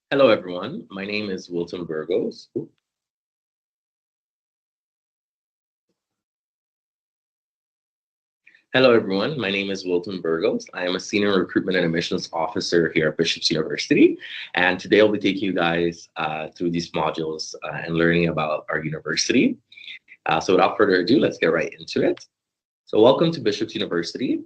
Hello, everyone. My name is Wilton Burgos. Hello, everyone. My name is Wilton Burgos. I am a senior recruitment and admissions officer here at Bishop's University. And today I'll be taking you guys through these modules and learning about our university. So without further ado, let's get right into it. So welcome to Bishop's University.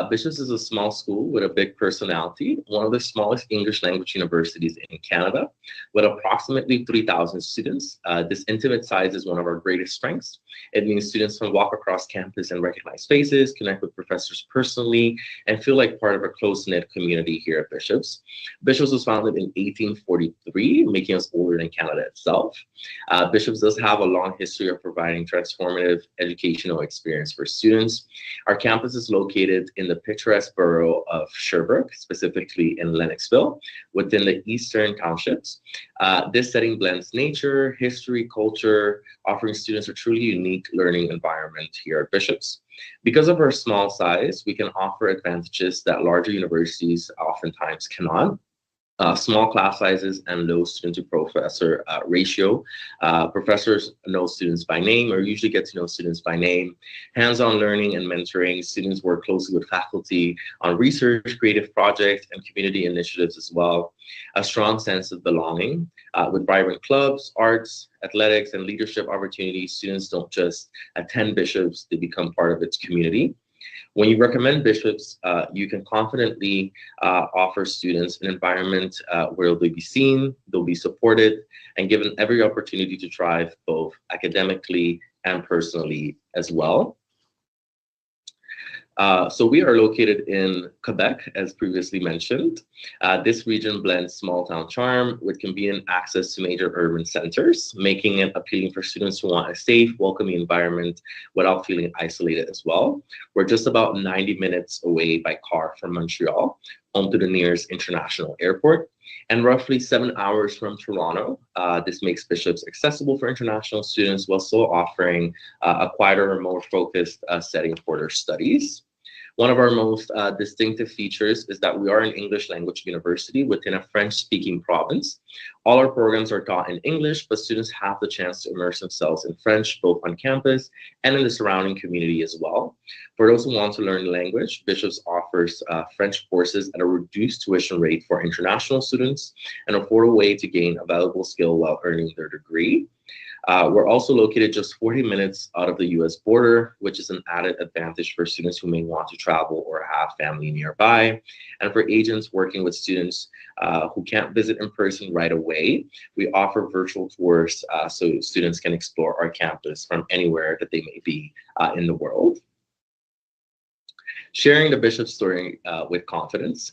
Bishop's is a small school with a big personality, one of the smallest English language universities in Canada, with approximately 3,000 students. This intimate size is one of our greatest strengths. It means students can walk across campus and recognize faces, connect with professors personally, and feel like part of a close-knit community here at Bishop's. Bishop's was founded in 1843, making us older than Canada itself. Bishop's does have a long history of providing transformative educational experience for students. Our campus is located in the picturesque borough of Sherbrooke, specifically in Lennoxville, within the Eastern Townships. This setting blends nature, history, culture, offering students a truly unique learning environment here at Bishop's. Because of our small size, we can offer advantages that larger universities oftentimes cannot. Small class sizes and low student to professor ratio. Professors know students by name or usually get to know students by name. Hands-on learning and mentoring. Students work closely with faculty on research, creative projects, and community initiatives as well. A strong sense of belonging with vibrant clubs, arts, athletics, and leadership opportunities. Students don't just attend Bishops, they become part of its community. When you recommend Bishops, you can confidently offer students an environment where they'll be seen, they'll be supported, and given every opportunity to thrive both academically and personally as well. So we are located in Quebec, as previously mentioned. This region blends small town charm with convenient access to major urban centers, making it appealing for students who want a safe, welcoming environment without feeling isolated as well. We're just about 90 minutes away by car from Montreal, home to the nearest international airport, and roughly 7 hours from Toronto. This makes Bishops accessible for international students while still offering a quieter, more focused setting for their studies. One of our most distinctive features is that we are an English language university within a French-speaking province. All our programs are taught in English, but students have the chance to immerse themselves in French, both on campus and in the surrounding community as well. For those who want to learn the language, Bishops offers French courses at a reduced tuition rate for international students, an affordable way to gain a valuable skill while earning their degree. We're also located just 40 minutes out of the US border, which is an added advantage for students who may want to travel or have family nearby. And for agents working with students who can't visit in person right away, we offer virtual tours so students can explore our campus from anywhere that they may be in the world. Sharing the Bishop story with confidence.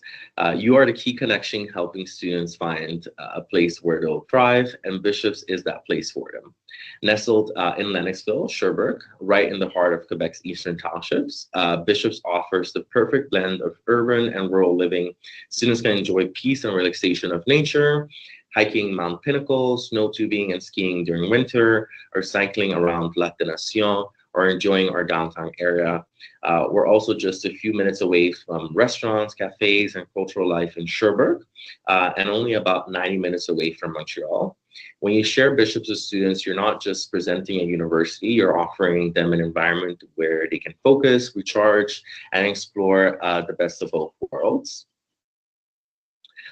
You are the key connection helping students find a place where they'll thrive, and Bishops is that place for them. Nestled in Lennoxville, Sherbrooke, right in the heart of Quebec's Eastern Townships, Bishops offers the perfect blend of urban and rural living. Students can enjoy peace and relaxation of nature, hiking Mount Pinnacle, snow tubing and skiing during winter, or cycling around Lac des Nations, or enjoying our downtown area. We're also just a few minutes away from restaurants, cafes, and cultural life in Sherbrooke, and only about 90 minutes away from Montreal. When you share Bishops with students, you're not just presenting a university, you're offering them an environment where they can focus, recharge, and explore the best of both worlds.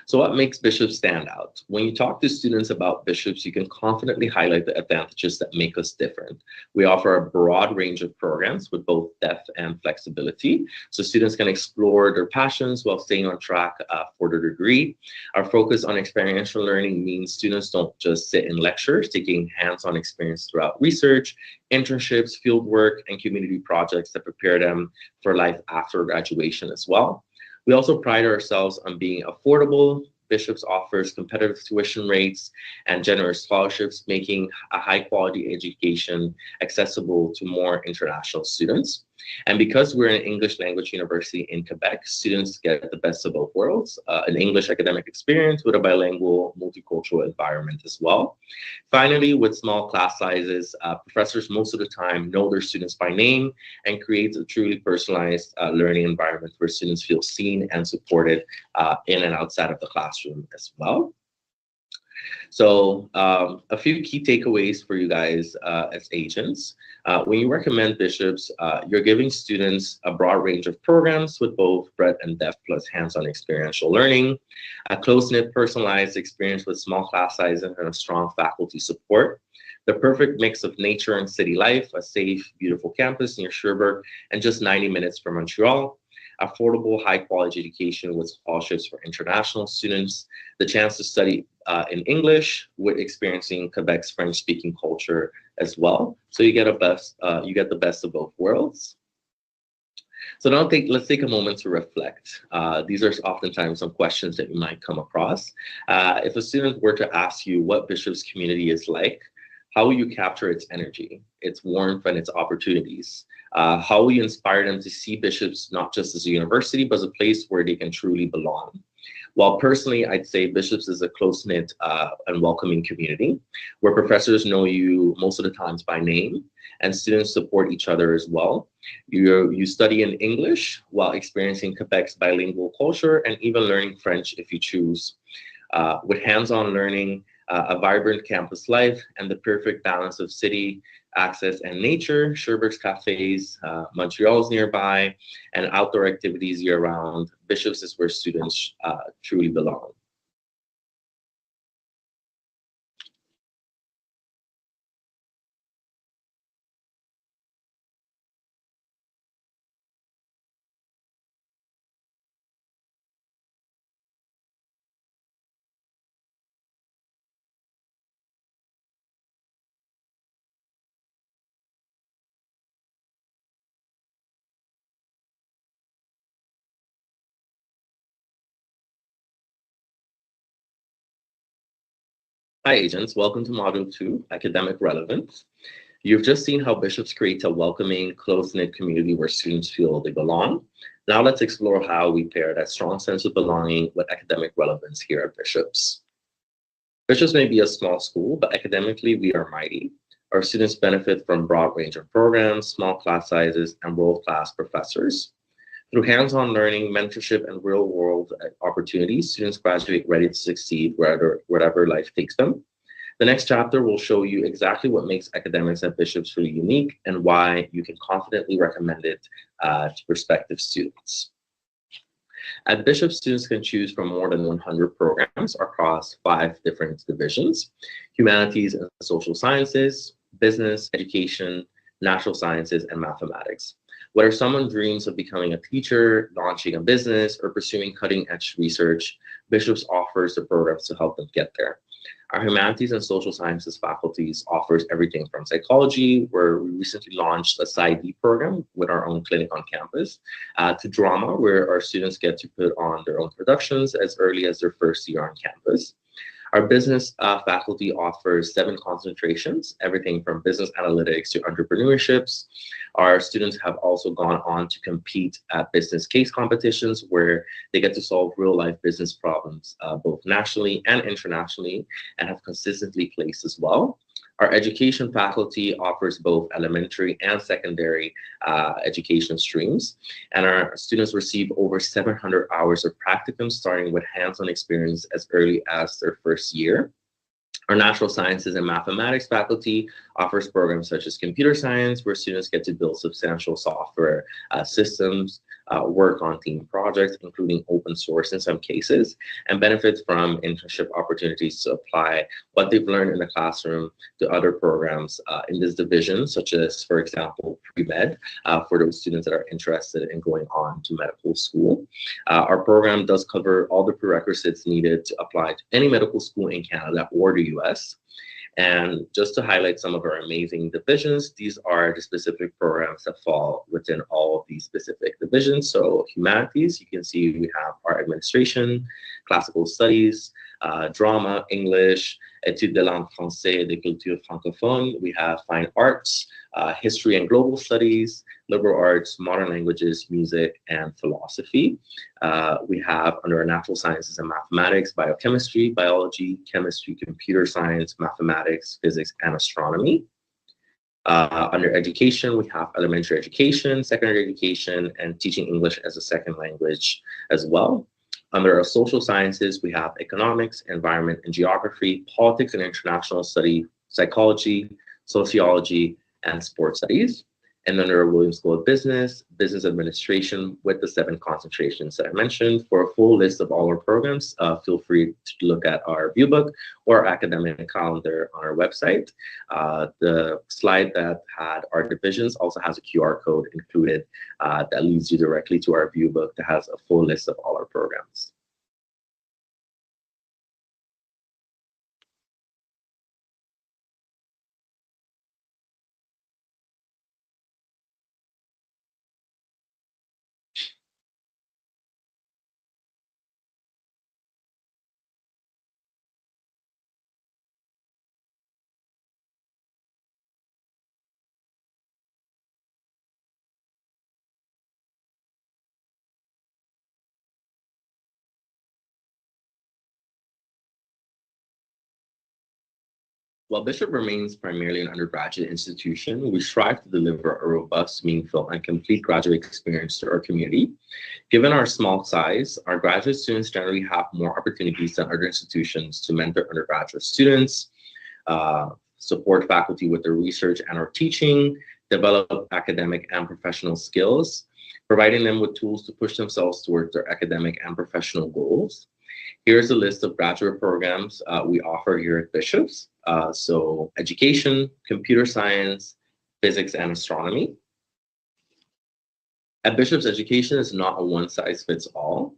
So what makes Bishops stand out? When you talk to students about Bishops, you can confidently highlight the advantages that make us different. We offer a broad range of programs with both depth and flexibility, so students can explore their passions while staying on track for their degree. Our focus on experiential learning means students don't just sit in lectures, taking hands-on experience throughout research, internships, fieldwork, and community projects that prepare them for life after graduation as well. We also pride ourselves on being affordable. Bishops offers competitive tuition rates and generous scholarships, making a high quality education accessible to more international students. And because we're an English language university in Quebec, students get the best of both worlds, an English academic experience with a bilingual, multicultural environment as well. Finally, with small class sizes, professors most of the time know their students by name and create a truly personalized learning environment where students feel seen and supported in and outside of the classroom as well. So a few key takeaways for you guys as agents. When you recommend Bishops, you're giving students a broad range of programs with both breadth and depth plus hands-on experiential learning, a close-knit personalized experience with small class sizes and a strong faculty support, the perfect mix of nature and city life, a safe, beautiful campus near Sherbrooke, and just 90 minutes from Montreal, affordable, high-quality education with scholarships for international students, the chance to study in English with experiencing Quebec's French-speaking culture as well. So you get the best of both worlds. So now let's take a moment to reflect. These are oftentimes some questions that you might come across. If a student were to ask you what Bishop's community is like, how will you capture its energy, its warmth, and its opportunities? How will you inspire them to see Bishops not just as a university, but as a place where they can truly belong? Well, personally, I'd say Bishops is a close-knit and welcoming community where professors know you most of the times by name and students support each other as well. You study in English while experiencing Quebec's bilingual culture and even learning French if you choose. With hands-on learning, a vibrant campus life, and the perfect balance of city access and nature, Sherbrooke's cafes, Montreal's nearby, and outdoor activities year-round, Bishops is where students truly belong. Hi, agents. Welcome to Module 2, Academic Relevance. You've just seen how Bishops creates a welcoming, close-knit community where students feel they belong. Now let's explore how we pair that strong sense of belonging with academic relevance here at Bishops. Bishops may be a small school, but academically we are mighty. Our students benefit from a broad range of programs, small class sizes, and world-class professors. Through hands-on learning, mentorship, and real-world opportunities, students graduate ready to succeed wherever life takes them. The next chapter will show you exactly what makes academics at Bishops really unique and why you can confidently recommend it to prospective students. At Bishops, students can choose from more than 100 programs across 5 different divisions: humanities and social sciences, business, education, natural sciences, and mathematics. Whether someone dreams of becoming a teacher, launching a business, or pursuing cutting-edge research, Bishops offers the programs to help them get there. Our humanities and social sciences faculties offers everything from psychology, where we recently launched a PsyD program with our own clinic on campus, to drama, where our students get to put on their own productions as early as their first year on campus. Our business faculty offers 7 concentrations, everything from business analytics to entrepreneurships. Our students have also gone on to compete at business case competitions where they get to solve real life business problems, both nationally and internationally, and have consistently placed as well. Our education faculty offers both elementary and secondary education streams, and our students receive over 700 hours of practicum, starting with hands-on experience as early as their first year. Our natural sciences and mathematics faculty offers programs such as computer science, where students get to build substantial software systems, work on team projects, including open source in some cases, and benefit from internship opportunities to apply what they've learned in the classroom to other programs in this division, such as, for example, pre-med, for those students that are interested in going on to medical school. Our program does cover all the prerequisites needed to apply to any medical school in Canada or the US. And just to highlight some of our amazing divisions, these are the specific programs that fall within all of these specific divisions. So humanities, you can see we have our administration, classical studies, drama, English, études de langue française et de culture francophone. We have fine arts, history and global studies, liberal arts, modern languages, music, and philosophy. We have under natural sciences and mathematics, biochemistry, biology, chemistry, computer science, mathematics, physics, and astronomy. Under education, we have elementary education, secondary education, and teaching English as a second language as well. Under our social sciences, we have economics, environment and geography, politics and international study, psychology, sociology, and sports studies. And under our Williams School of Business, business administration with the 7 concentrations that I mentioned. For a full list of all our programs, feel free to look at our viewbook or academic calendar on our website. The slide that had our divisions also has a QR code included that leads you directly to our viewbook that has a full list of all our programs. While Bishop remains primarily an undergraduate institution, we strive to deliver a robust, meaningful, and complete graduate experience to our community. Given our small size, our graduate students generally have more opportunities than other institutions to mentor undergraduate students, support faculty with their research and or teaching, develop academic and professional skills, providing them with tools to push themselves towards their academic and professional goals. Here's a list of graduate programs we offer here at Bishop's. So education, computer science, physics, and astronomy. At Bishop's, education is not a one-size-fits-all.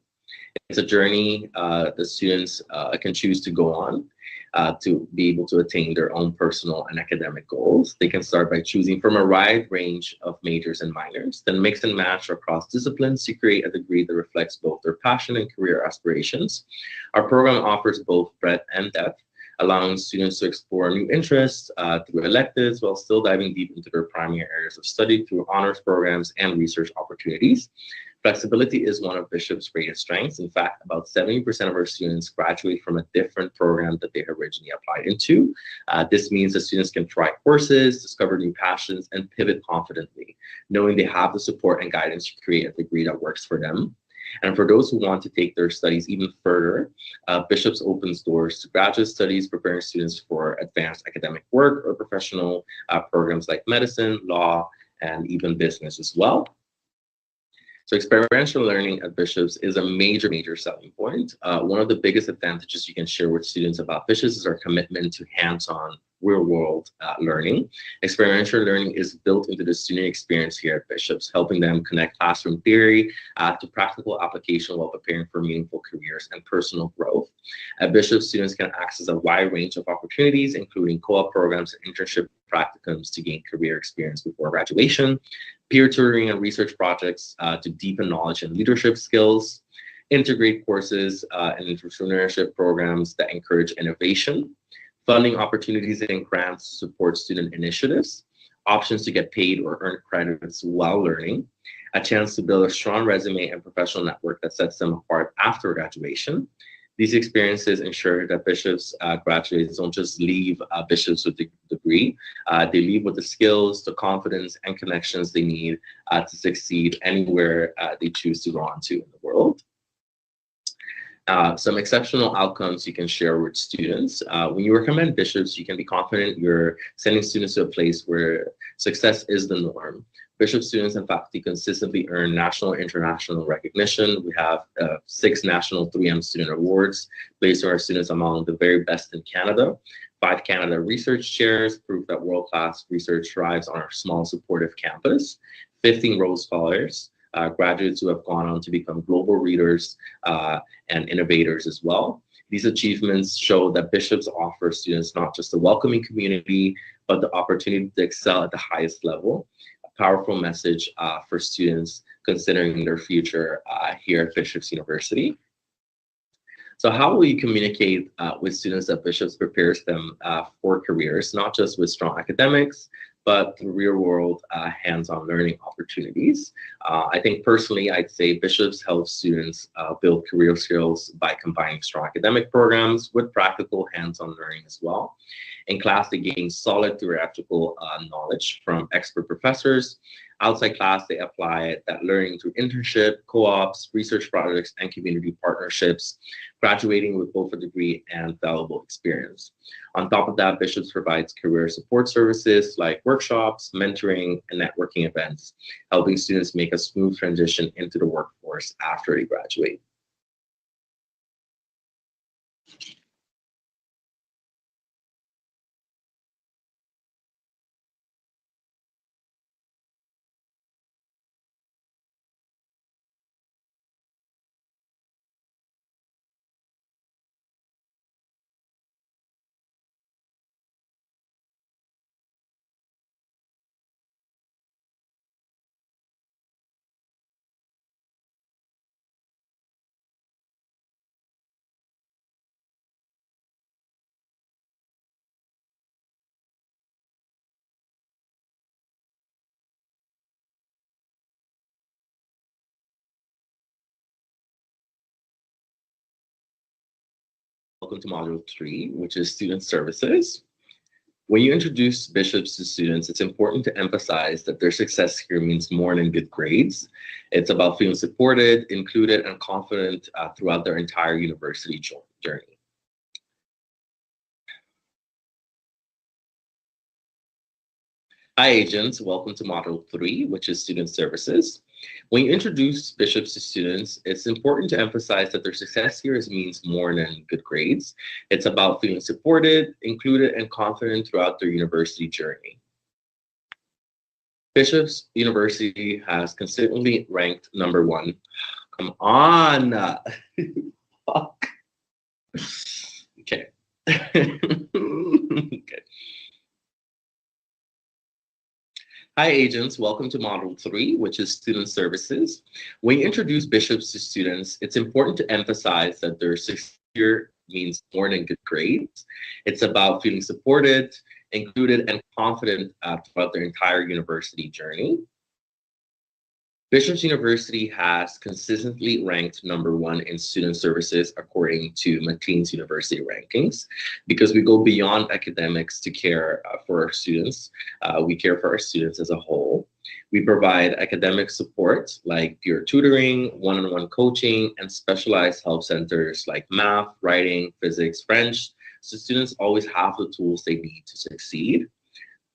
It's a journey the students can choose to go on to be able to attain their own personal and academic goals. They can start by choosing from a wide range of majors and minors, then mix and match across disciplines to create a degree that reflects both their passion and career aspirations. Our program offers both breadth and depth, allowing students to explore new interests through electives while still diving deep into their primary areas of study through honors programs and research opportunities. Flexibility is one of Bishop's greatest strengths. In fact, about 70% of our students graduate from a different program that they originally applied into. This means that students can try courses, discover new passions, and pivot confidently, knowing they have the support and guidance to create a degree that works for them. And for those who want to take their studies even further, Bishop's opens doors to graduate studies, preparing students for advanced academic work or professional programs like medicine, law, and even business as well. So experiential learning at Bishop's is a major selling point. One of the biggest advantages you can share with students about Bishop's is our commitment to hands-on real-world learning. Experiential learning is built into the student experience here at Bishop's, helping them connect classroom theory to practical application while preparing for meaningful careers and personal growth. At Bishop's, students can access a wide range of opportunities, including co-op programs and internship practicums to gain career experience before graduation, peer tutoring and research projects to deepen knowledge and leadership skills, integrate courses and entrepreneurship programs that encourage innovation, funding opportunities and grants to support student initiatives, options to get paid or earn credits while learning, a chance to build a strong resume and professional network that sets them apart after graduation. These experiences ensure that Bishop's graduates don't just leave Bishop's with the degree, they leave with the skills, the confidence, and connections they need to succeed anywhere they choose to go on to in the world. Some exceptional outcomes you can share with students. When you recommend Bishop's, you can be confident you're sending students to a place where success is the norm. Bishop students and faculty consistently earn national and international recognition. We have 6 national 3M student awards, placing our students among the very best in Canada. 5 Canada Research Chairs, proof that world-class research thrives on our small supportive campus. 15 Rhodes Scholars, graduates who have gone on to become global readers and innovators as well. These achievements show that Bishop's offers students not just a welcoming community, but the opportunity to excel at the highest level. A powerful message for students considering their future here at Bishop's University. So how will you communicate with students that Bishop's prepares them for careers, not just with strong academics, but through real-world hands-on learning opportunities. I think personally, I'd say Bishops helps students build career skills by combining strong academic programs with practical hands-on learning as well. In class, they gain solid theoretical knowledge from expert professors. Outside class, they apply that learning through internship, co-ops, research projects, and community partnerships, graduating with both a degree and valuable experience. On top of that, Bishops provides career support services like workshops, mentoring, and networking events, helping students make a smooth transition into the workforce after they graduate. Welcome to Module 3, which is Student Services. When you introduce Bishops to students, it's important to emphasize that their success here means more than good grades. It's about feeling supported, included, and confident throughout their entire university journey. Hi, agents. Welcome to Module 3, which is Student Services. When you introduce Bishops to students, it's important to emphasize that their success here means more than good grades. It's about feeling supported, included, and confident throughout their university journey. Bishops University has consistently ranked #1. Come on. Fuck. Okay. Okay. Hi, agents. Welcome to Module 3, which is Student Services. When you introduce Bishops to students, it's important to emphasize that their success here means more than good grades. It's about feeling supported, included, and confident throughout their entire university journey. Bishops University has consistently ranked #1 in student services according to Maclean's University rankings, because we go beyond academics to care for our students. We care for our students as a whole. We provide academic support like peer tutoring, one-on-one coaching, and specialized help centers like math, writing, physics, French, so students always have the tools they need to succeed.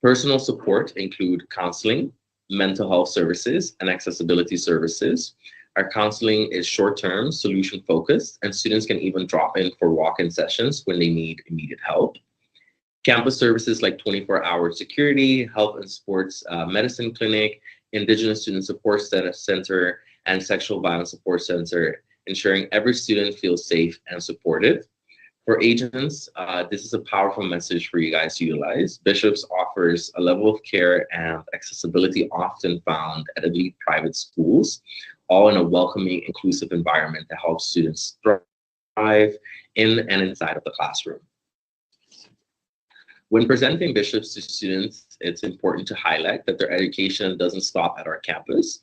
Personal support include counseling, mental health services, and accessibility services. Our counseling is short-term, solution-focused, and students can even drop in for walk-in sessions when they need immediate help. Campus services like 24-hour security, health and sports medicine clinic, Indigenous Student Support Center, and Sexual Violence Support Center, ensuring every student feels safe and supported. For agents, this is a powerful message for you guys to utilize. Bishops offers a level of care and accessibility often found at elite private schools, all in a welcoming, inclusive environment that helps students thrive in and inside of the classroom. When presenting Bishops to students, it's important to highlight that their education doesn't stop at our campus.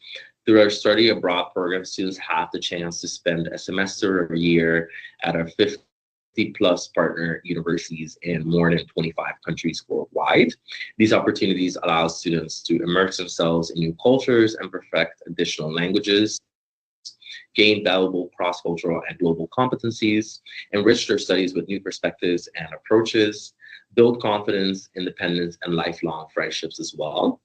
Through our study abroad program, students have the chance to spend a semester or a year at our 50+ partner universities in more than 25 countries worldwide. These opportunities allow students to immerse themselves in new cultures and perfect additional languages, gain valuable cross-cultural and global competencies, enrich their studies with new perspectives and approaches, build confidence, independence, and lifelong friendships as well.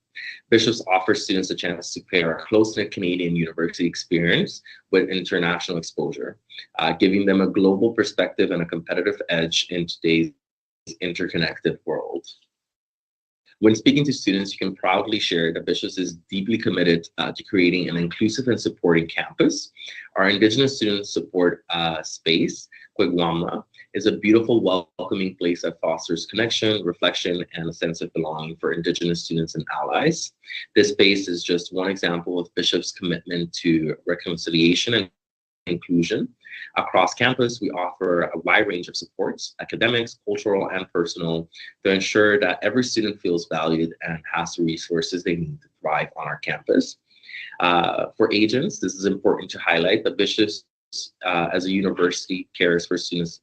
Bishops offers students a chance to pair a close-knit Canadian university experience with international exposure, giving them a global perspective and a competitive edge in today's interconnected world. When speaking to students, you can proudly share that Bishops is deeply committed to creating an inclusive and supporting campus. Our Indigenous Student Support space, Kwigwamna, is a beautiful, welcoming place that fosters connection, reflection, and a sense of belonging for Indigenous students and allies. This space is just one example of Bishops' commitment to reconciliation and inclusion. Across campus, we offer a wide range of supports, academics, cultural, and personal, to ensure that every student feels valued and has the resources they need to thrive on our campus. For agents, this is important to highlight that Bishops as a university cares for students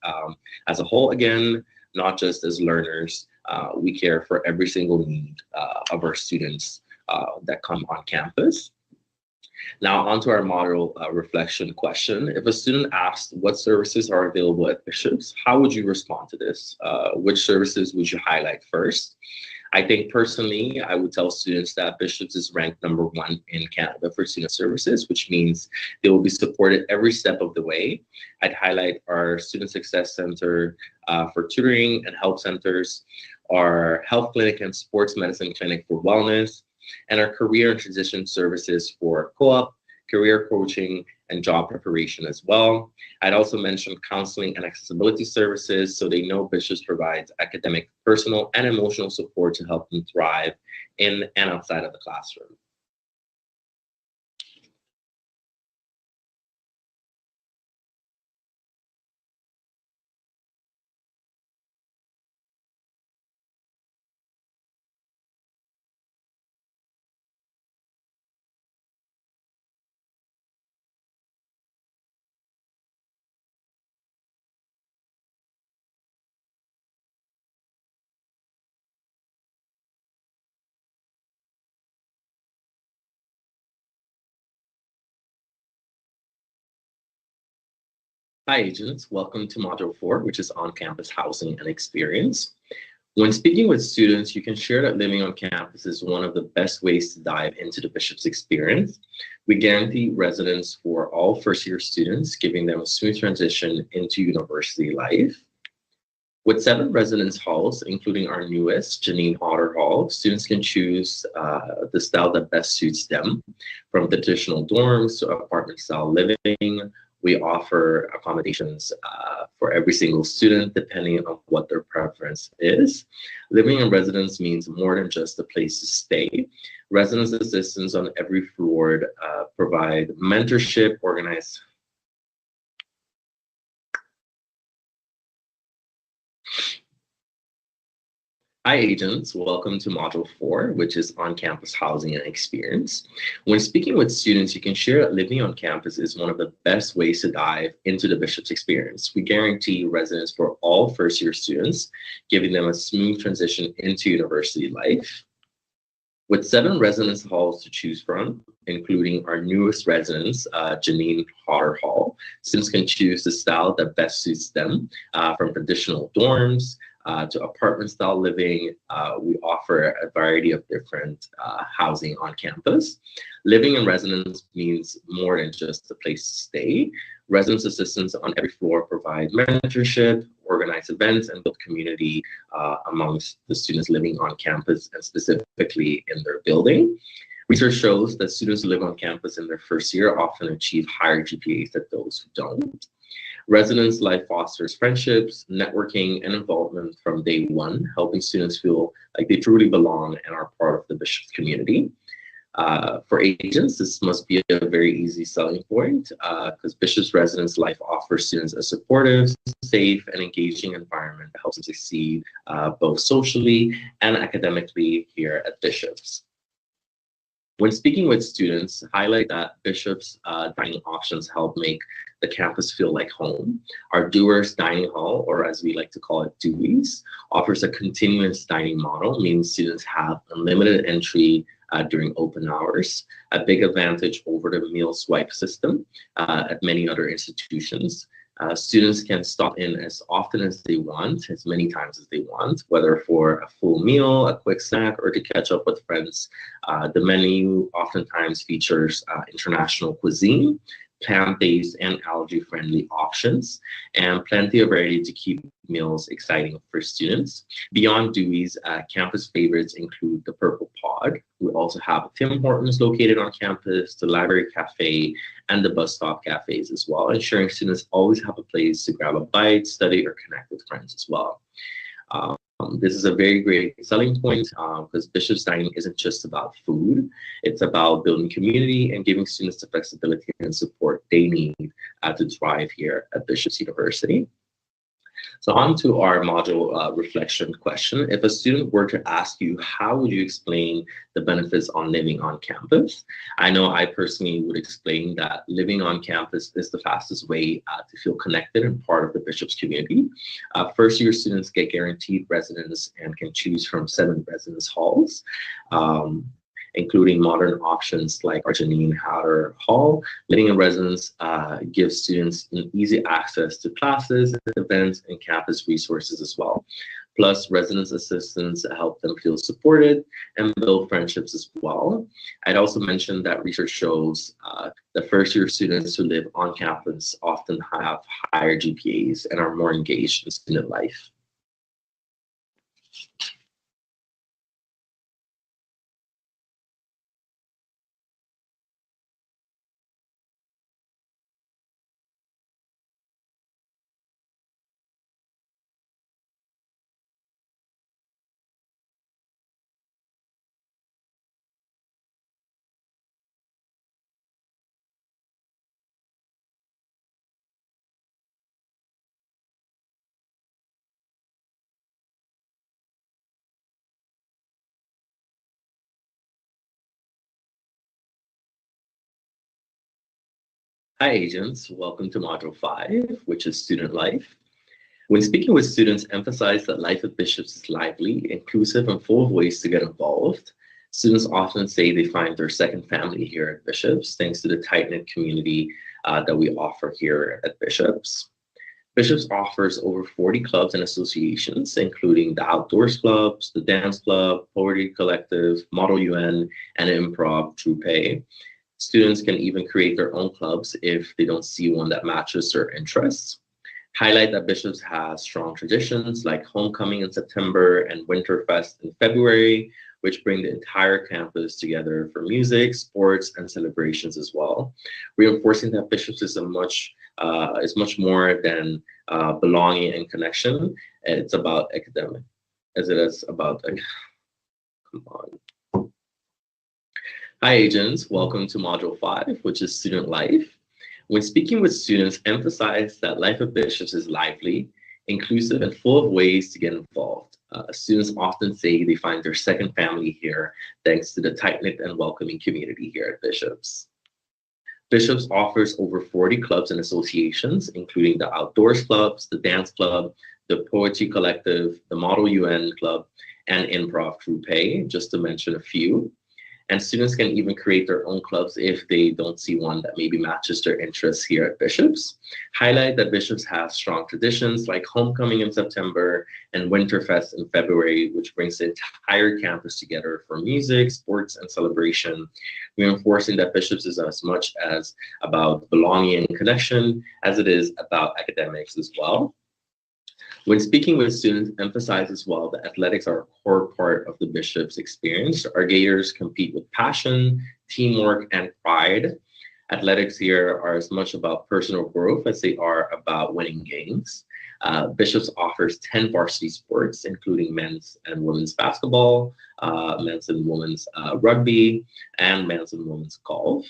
as a whole, again, not just as learners. We care for every single need of our students that come on campus. Now, onto our model reflection question. If a student asked what services are available at Bishops, how would you respond to this? Which services would you highlight first? I think personally, I would tell students that Bishops is ranked #1 in Canada for student services, which means they will be supported every step of the way. I'd highlight our Student Success Center for tutoring and help centers, our health clinic and sports medicine clinic for wellness, and our career and transition services for co-op, career coaching, and job preparation as well. I'd also mention counseling and accessibility services, so they know Bishops provides academic, personal, and emotional support to help them thrive in and outside of the classroom. Hi, agents. Welcome to Module 4, which is on-campus housing and experience. When speaking with students, you can share that living on campus is one of the best ways to dive into the Bishops experience. We guarantee residence for all first-year students, giving them a smooth transition into university life. With 7 residence halls, including our newest, Janine Otter Hall, students can choose the style that best suits them, from traditional dorms to apartment-style living. We offer accommodations for every single student, depending on what their preference is. Living in residence means more than just a place to stay. Residence assistants on every floor provide mentorship, organized. Hi, agents. Welcome to Module 4, which is on-campus housing and experience. When speaking with students, you can share that living on campus is one of the best ways to dive into the Bishops experience. We guarantee residence for all first-year students, giving them a smooth transition into university life. With 7 residence halls to choose from, including our newest residence, Janine Otter Hall, students can choose the style that best suits them, from traditional dorms, to apartment-style living. We offer a variety of different housing on campus. Living in residence means more than just a place to stay. Residence assistants on every floor provide mentorship, organize events, and build community amongst the students living on campus and specifically in their building. Research shows that students who live on campus in their first year often achieve higher GPAs than those who don't. Residence life fosters friendships, networking, and involvement from day one, helping students feel like they truly belong and are part of the Bishops community. For agents, this must be a very easy selling point because Bishops Residence Life offers students a supportive, safe, and engaging environment that helps them succeed both socially and academically here at Bishops. When speaking with students, highlight that Bishops dining options help make the campus feel like home. Our Doers Dining Hall, or as we like to call it, Dewey's, offers a continuous dining model, meaning students have unlimited entry during open hours, a big advantage over the meal swipe system at many other institutions. Students can stop in as often as they want, as many times as they want, whether for a full meal, a quick snack, or to catch up with friends. The menu oftentimes features international cuisine, plant-based and allergy-friendly options, and plenty of variety to keep meals exciting for students. Beyond Dewey's, campus favorites include the Purple Pod. We also have Tim Hortons located on campus, the Library Cafe, and the bus stop cafes as well, ensuring students always have a place to grab a bite, study, or connect with friends as well. This is a very great selling point because Bishop's Dining isn't just about food. It's about building community and giving students the flexibility and support they need to thrive here at Bishop's University. So on to our module reflection question. If a student were to ask you, how would you explain the benefits on living on campus? I know I personally would explain that living on campus is the fastest way to feel connected and part of the Bishop's community. First-year students get guaranteed residence and can choose from 7 residence halls. Including modern options like our Janine Hatter Hall. Living in residence gives students an easy access to classes, events, and campus resources as well. Plus, residence assistants help them feel supported and build friendships as well. I'd also mention that research shows the first-year students who live on campus often have higher GPAs and are more engaged in student life. Hi, agents. Welcome to Module 5, which is Student Life. When speaking with students, emphasize that life at Bishop's is lively, inclusive, and full of ways to get involved. Students often say they find their second family here at Bishop's, thanks to the tight-knit community that we offer here at Bishop's. Bishop's offers over 40 clubs and associations, including the Outdoors Clubs, the Dance Club, Poetry Collective, Model UN, and Improv Troupe. Students can even create their own clubs if they don't see one that matches their interests. Highlight that Bishop's has strong traditions like Homecoming in September and Winterfest in February, which bring the entire campus together for music, sports, and celebrations as well. Reinforcing that Bishop's is much more than belonging and connection. It's about academic, as it is about, come on. Hi, agents. Welcome to Module 5, which is Student Life. When speaking with students, emphasize that life at Bishop's is lively, inclusive, and full of ways to get involved. Students often say they find their second family here thanks to the tight-knit and welcoming community here at Bishop's. Bishop's offers over 40 clubs and associations, including the Outdoors Clubs, the Dance Club, the Poetry Collective, the Model UN Club, and Improv Troupe, just to mention a few. And students can even create their own clubs if they don't see one that maybe matches their interests here at Bishop's. Highlight that Bishop's has strong traditions like Homecoming in September and Winterfest in February, which brings the entire campus together for music, sports, and celebration, reinforcing that Bishop's is as much as about belonging and connection as it is about academics as well. When speaking with students, emphasize as well that athletics are a core part of the Bishop's experience. Our Gators compete with passion, teamwork, and pride. Athletics here are as much about personal growth as they are about winning games. Bishop's offers 10 varsity sports, including men's and women's basketball, men's and women's rugby, and men's and women's golf.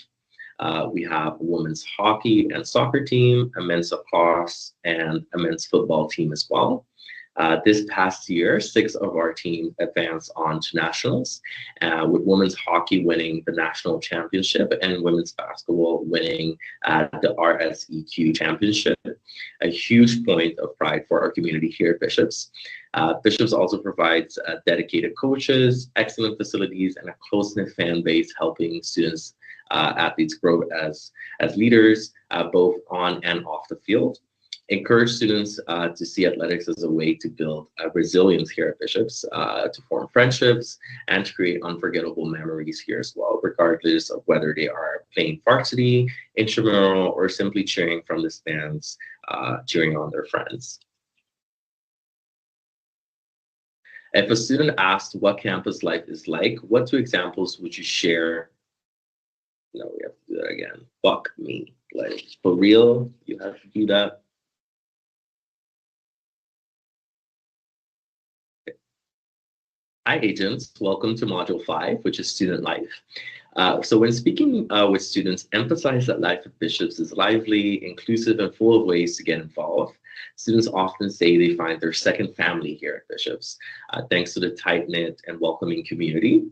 We have a women's hockey and soccer team, a men's lacrosse, and a men's football team as well. This past year, 6 of our teams advanced on to nationals, with women's hockey winning the national championship and women's basketball winning the RSEQ championship. A huge point of pride for our community here at Bishop's. Bishop's also provides dedicated coaches, excellent facilities, and a close-knit fan base helping students athletes grow as leaders, both on and off the field. Encourage students to see athletics as a way to build resilience here at Bishop's, to form friendships, and to create unforgettable memories here as well, regardless of whether they are playing varsity, intramural, or simply cheering from the stands, cheering on their friends. If a student asked what campus life is like, what 2 examples would you share? No, we have to do that again. Fuck me. Like, for real, you have to do that. Hi, agents. Welcome to Module 5, which is Student Life. So when speaking with students, emphasize that life at Bishops is lively, inclusive, and full of ways to get involved. Students often say they find their second family here at Bishops, thanks to the tight-knit and welcoming community.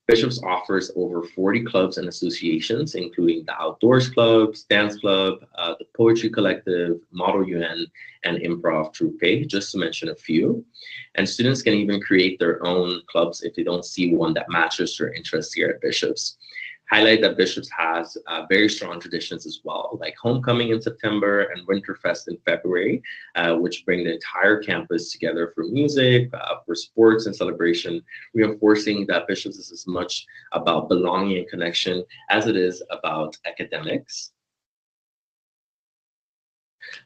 Bishops offers over 40 clubs and associations, including the Outdoors Club, Dance Club, the Poetry Collective, Model UN, and Improv Troupe, just to mention a few. And students can even create their own clubs if they don't see one that matches their interests here at Bishops. Highlight that Bishops has very strong traditions as well, like Homecoming in September and Winterfest in February, which bring the entire campus together for music, for sports and celebration, reinforcing that Bishops is as much about belonging and connection as it is about academics.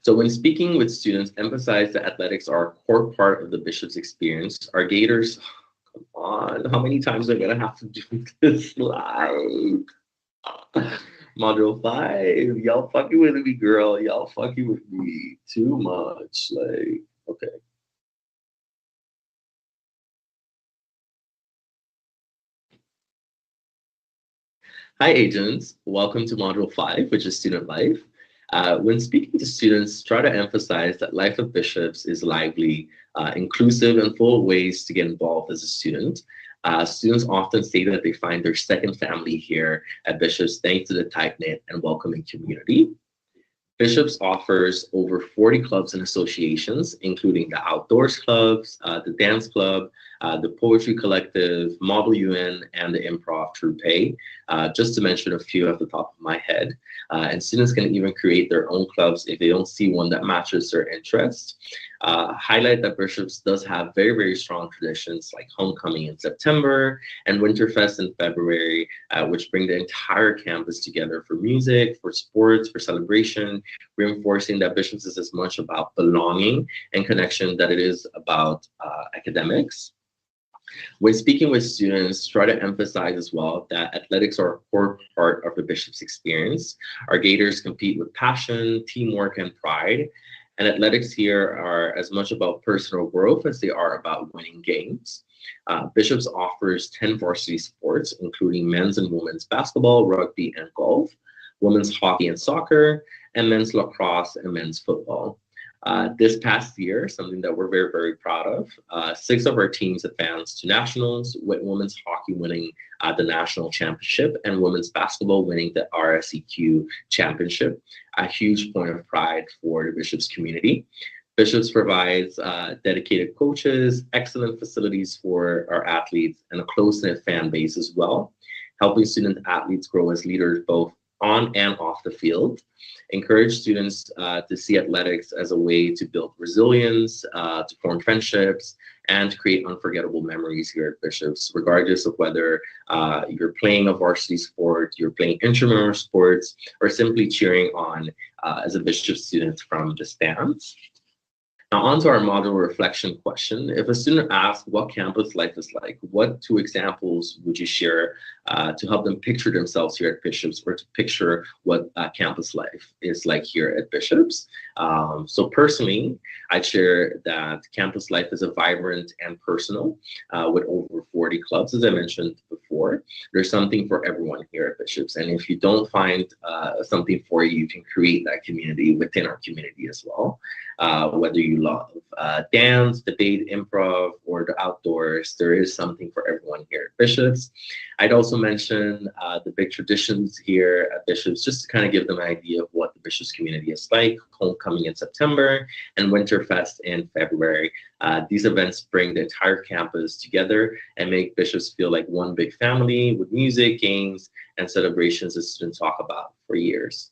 So when speaking with students, emphasize that athletics are a core part of the Bishops experience. Our Gators, come on, how many times am I gonna have to do this slide? Module 5, y'all fucking with me, girl. Y'all fucking with me too much. Like, okay. Hi, agents. Welcome to Module 5, which is Student Life. When speaking to students, try to emphasize that life at Bishops is lively, inclusive, and full of ways to get involved as a student. Students often say that they find their second family here at Bishops thanks to the tight-knit and welcoming community. Bishops offers over 40 clubs and associations, including the Outdoors Clubs, the Dance Club, the Poetry Collective, Model UN, and the Improv Troupe, just to mention a few off the top of my head. And students can even create their own clubs if they don't see one that matches their interests. Highlight that Bishops does have very, very strong traditions like Homecoming in September and Winterfest in February, which bring the entire campus together for music, for sports, for celebration, reinforcing that Bishops is as much about belonging and connection that it is about academics. When speaking with students, try to emphasize as well that athletics are a core part of the Bishop's experience. Our Gators compete with passion, teamwork, and pride. And athletics here are as much about personal growth as they are about winning games. Bishops offers 10 varsity sports, including men's and women's basketball, rugby, and golf, women's hockey and soccer, and men's lacrosse and men's football. This past year, something that we're very, very proud of, 6 of our teams advanced to nationals, with women's hockey winning the national championship and women's basketball winning the RSEQ championship, a huge point of pride for the Bishops community. Bishops provides dedicated coaches, excellent facilities for our athletes, and a close-knit fan base as well, helping student athletes grow as leaders both on and off the field. Encourage students to see athletics as a way to build resilience, to form friendships, and to create unforgettable memories here at Bishops, regardless of whether you're playing a varsity sport, you're playing intramural sports, or simply cheering on as a Bishops student from the stands. Now, on to our module reflection question. If a student asks what campus life is like, what 2 examples would you share to help them picture themselves here at Bishops, or to picture what campus life is like here at Bishops? So personally, I'd share that campus life is a vibrant and personal with over 40 clubs, as I mentioned before. There's something for everyone here at Bishops. And if you don't find something for you, you can create that community within our community as well. Whether you love dance, debate, improv, or the outdoors, there is something for everyone here at Bishops. I'd also mention the big traditions here at Bishops, just to kind of give them an idea of what the Bishops community is like. Homecoming in September and Winterfest in February. These events bring the entire campus together and make Bishops feel like one big family with music, games, and celebrations that students talk about for years.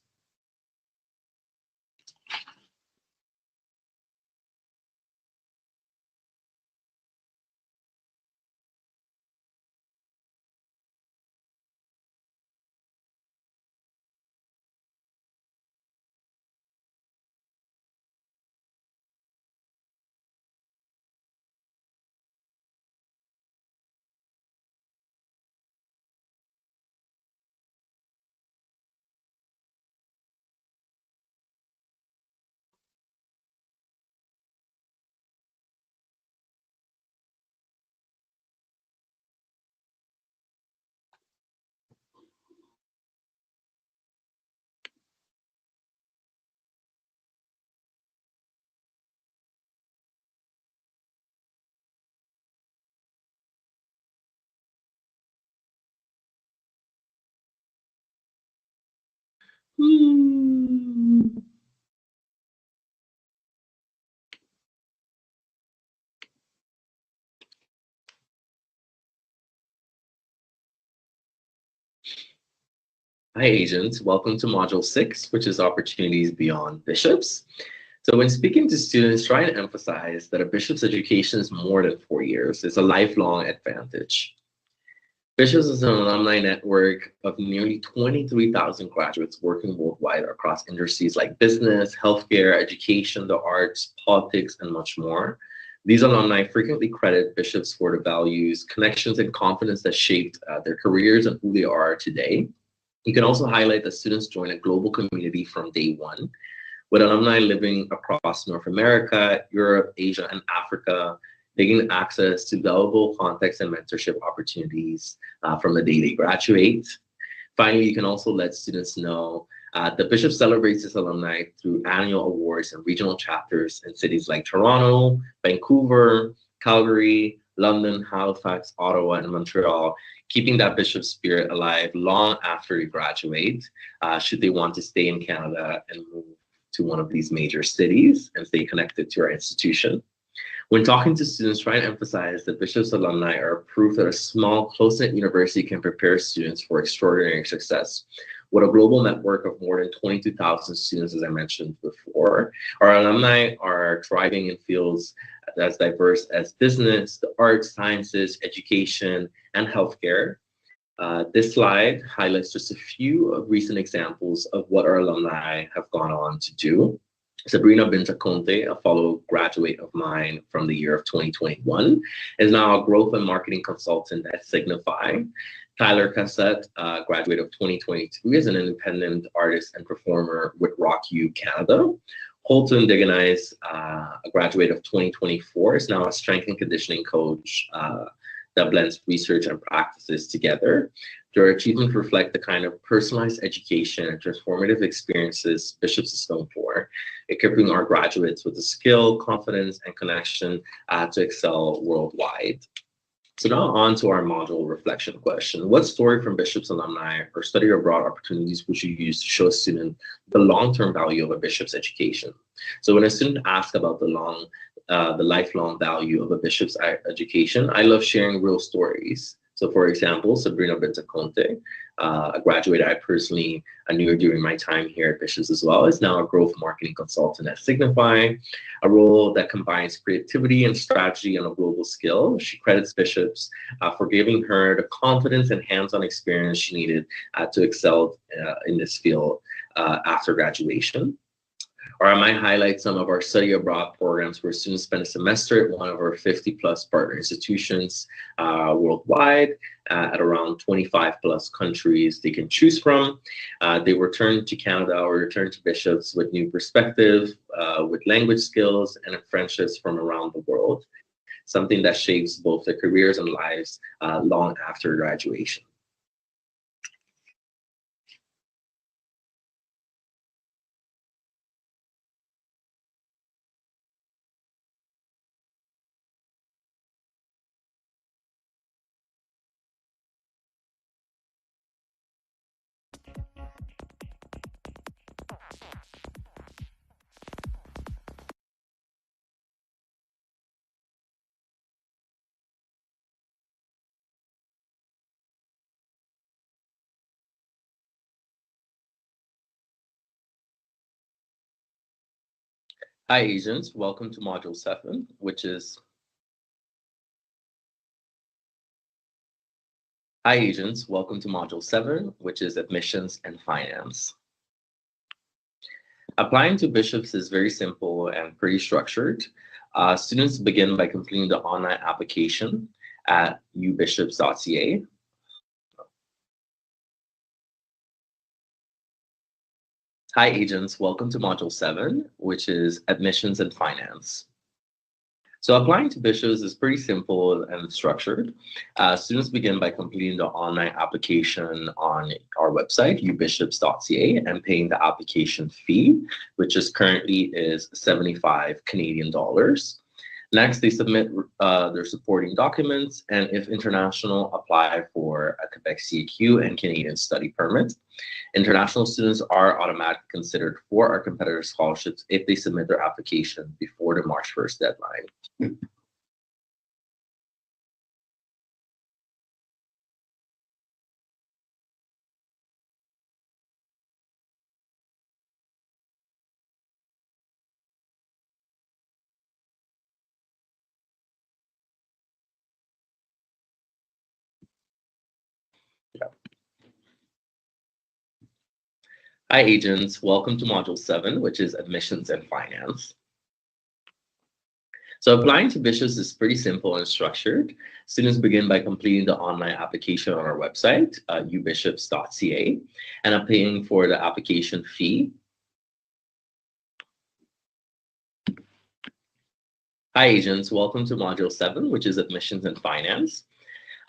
Hmm. Hi, agents. Welcome to Module 6, which is Opportunities Beyond Bishops. So when speaking to students, try and emphasize that a bishop's education is more than 4 years. It's a lifelong advantage. Bishops is an alumni network of nearly 23,000 graduates working worldwide across industries like business, healthcare, education, the arts, politics, and much more. These alumni frequently credit bishops for the values, connections, and confidence that shaped their careers and who they are today. You can also highlight that students join a global community from day one, with alumni living across North America, Europe, Asia, and Africa, they gain access to valuable context and mentorship opportunities from the day they graduate. Finally, you can also let students know the Bishop celebrates its alumni through annual awards and regional chapters in cities like Toronto, Vancouver, Calgary, London, Halifax, Ottawa, and Montreal, keeping that Bishop spirit alive long after they graduate, should they want to stay in Canada and move to one of these major cities and stay connected to our institution. When talking to students, try and emphasize that Bishop's alumni are proof that a small, close-knit university can prepare students for extraordinary success. With a global network of more than 22,000 students, as I mentioned before, our alumni are thriving in fields as diverse as business, the arts, sciences, education, and healthcare. This slide highlights just a few of recent examples of what our alumni have gone on to do. Sabrina Bintaconte, a fellow graduate of mine from the year of 2021, is now a growth and marketing consultant at Signify. Tyler Cassette, graduate of 2022, is an independent artist and performer with Rock U Canada. Holton Diganize, a graduate of 2024, is now a strength and conditioning coach that blends research and practices together. Their achievements reflect the kind of personalized education and transformative experiences Bishops is known for, equipping our graduates with the skill, confidence, and connection to excel worldwide. So now on to our module reflection question. What story from Bishop's alumni or study abroad opportunities would you use to show a student the long-term value of a Bishop's education? So when a student asks about the lifelong value of a Bishop's education, I love sharing real stories. So for example, Sabrina Bintaconte, a graduate I personally knew during my time here at Bishops as well, is now a growth marketing consultant at Signify, a role that combines creativity and strategy on a global scale. She credits Bishops for giving her the confidence and hands-on experience she needed to excel in this field after graduation. Or I might highlight some of our study abroad programs where students spend a semester at one of our 50+ partner institutions worldwide at around 25+ countries they can choose from. They return to Canada or return to Bishops with new perspective, with language skills and friendships from around the world, something that shapes both their careers and lives long after graduation. Hi, agents. Welcome to Module 7, which is Hi, agents. Welcome to Module 7, which is Admissions and Finance. Applying to Bishops is very simple and pretty structured. Students begin by completing the online application at ubishops.ca. Hi, agents. Welcome to Module 7, which is Admissions and Finance. So applying to Bishops is pretty simple and structured. Students begin by completing the online application on our website, ubishops.ca, and paying the application fee, which is currently 75 Canadian dollars. Next, they submit their supporting documents, and if international, apply for a Quebec CAQ and Canadian study permit. International students are automatically considered for our competitor scholarships if they submit their application before the March 1st deadline. Hi, agents. Welcome to Module 7, which is Admissions and Finance. So applying to Bishops is pretty simple and structured. Students begin by completing the online application on our website, ubishops.ca, and paying for the application fee. Hi, agents. Welcome to Module 7, which is Admissions and Finance.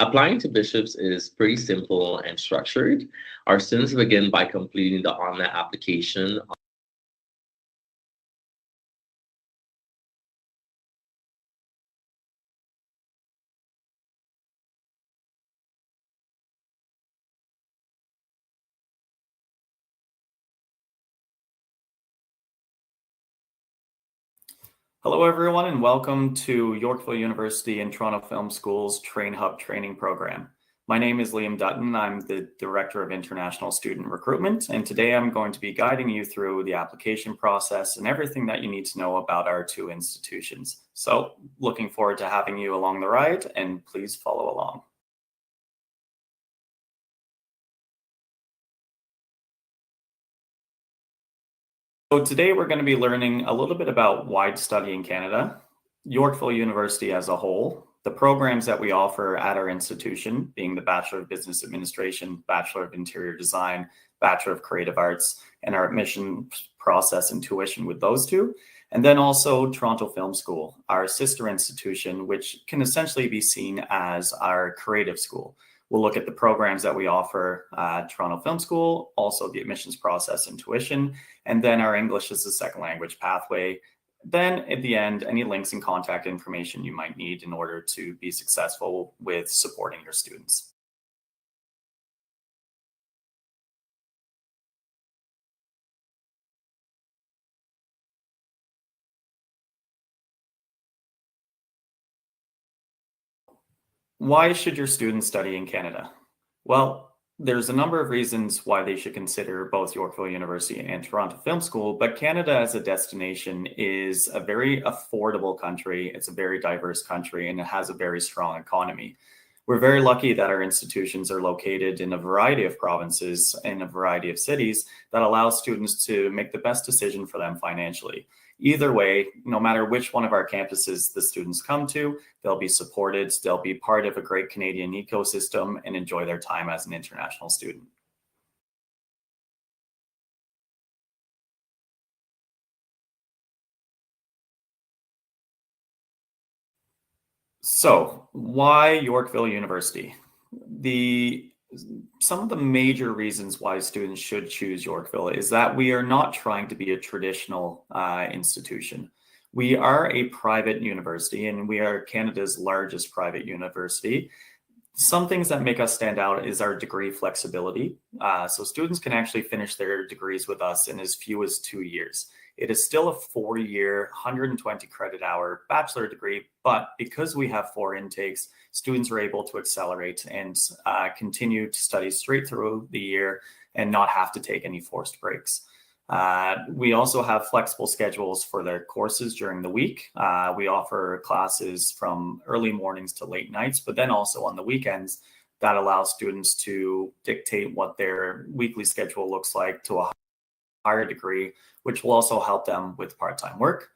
Applying to Bishops is pretty simple and structured. Our students begin by completing the online application. Hello, everyone, and welcome to Yorkville University and Toronto Film School's Train Hub training program. My name is Liam Dutton. I'm the Director of International Student Recruitment, and today I'm going to be guiding you through the application process and everything that you need to know about our two institutions. So, looking forward to having you along the ride, and please follow along. So today we're going to be learning a little bit about Wide Study in Canada, Yorkville University as a whole, the programs that we offer at our institution, being the Bachelor of Business Administration, Bachelor of Interior Design, Bachelor of Creative Arts, and our admission process and tuition with those two. And then also Toronto Film School, our sister institution, which can essentially be seen as our creative school. We'll look at the programs that we offer at Toronto Film School, also the admissions process and tuition, and then our English as a second language pathway. Then at the end, any links and contact information you might need in order to be successful with supporting your students. Why should your students study in Canada? Well, there's a number of reasons why they should consider both Yorkville University and Toronto Film School, but Canada as a destination is a very affordable country. It's a very diverse country, and it has a very strong economy. We're very lucky that our institutions are located in a variety of provinces and a variety of cities that allow students to make the best decision for them financially. Either way, no matter which one of our campuses the students come to, they'll be supported, they'll be part of a great Canadian ecosystem and enjoy their time as an international student. So, why Yorkville University? Some of the major reasons why students should choose Yorkville is that we are not trying to be a traditional institution. We are a private university, and we are Canada's largest private university. Some things that make us stand out is our degree flexibility. So students can actually finish their degrees with us in as few as 2 years. It is still a 4-year, 120 credit hour bachelor degree, but because we have 4 intakes, students are able to accelerate and continue to study straight through the year and not have to take any forced breaks. We also have flexible schedules for their courses during the week. We offer classes from early mornings to late nights, but then also on the weekends that allows students to dictate what their weekly schedule looks like to a higher degree, which will also help them with part-time work.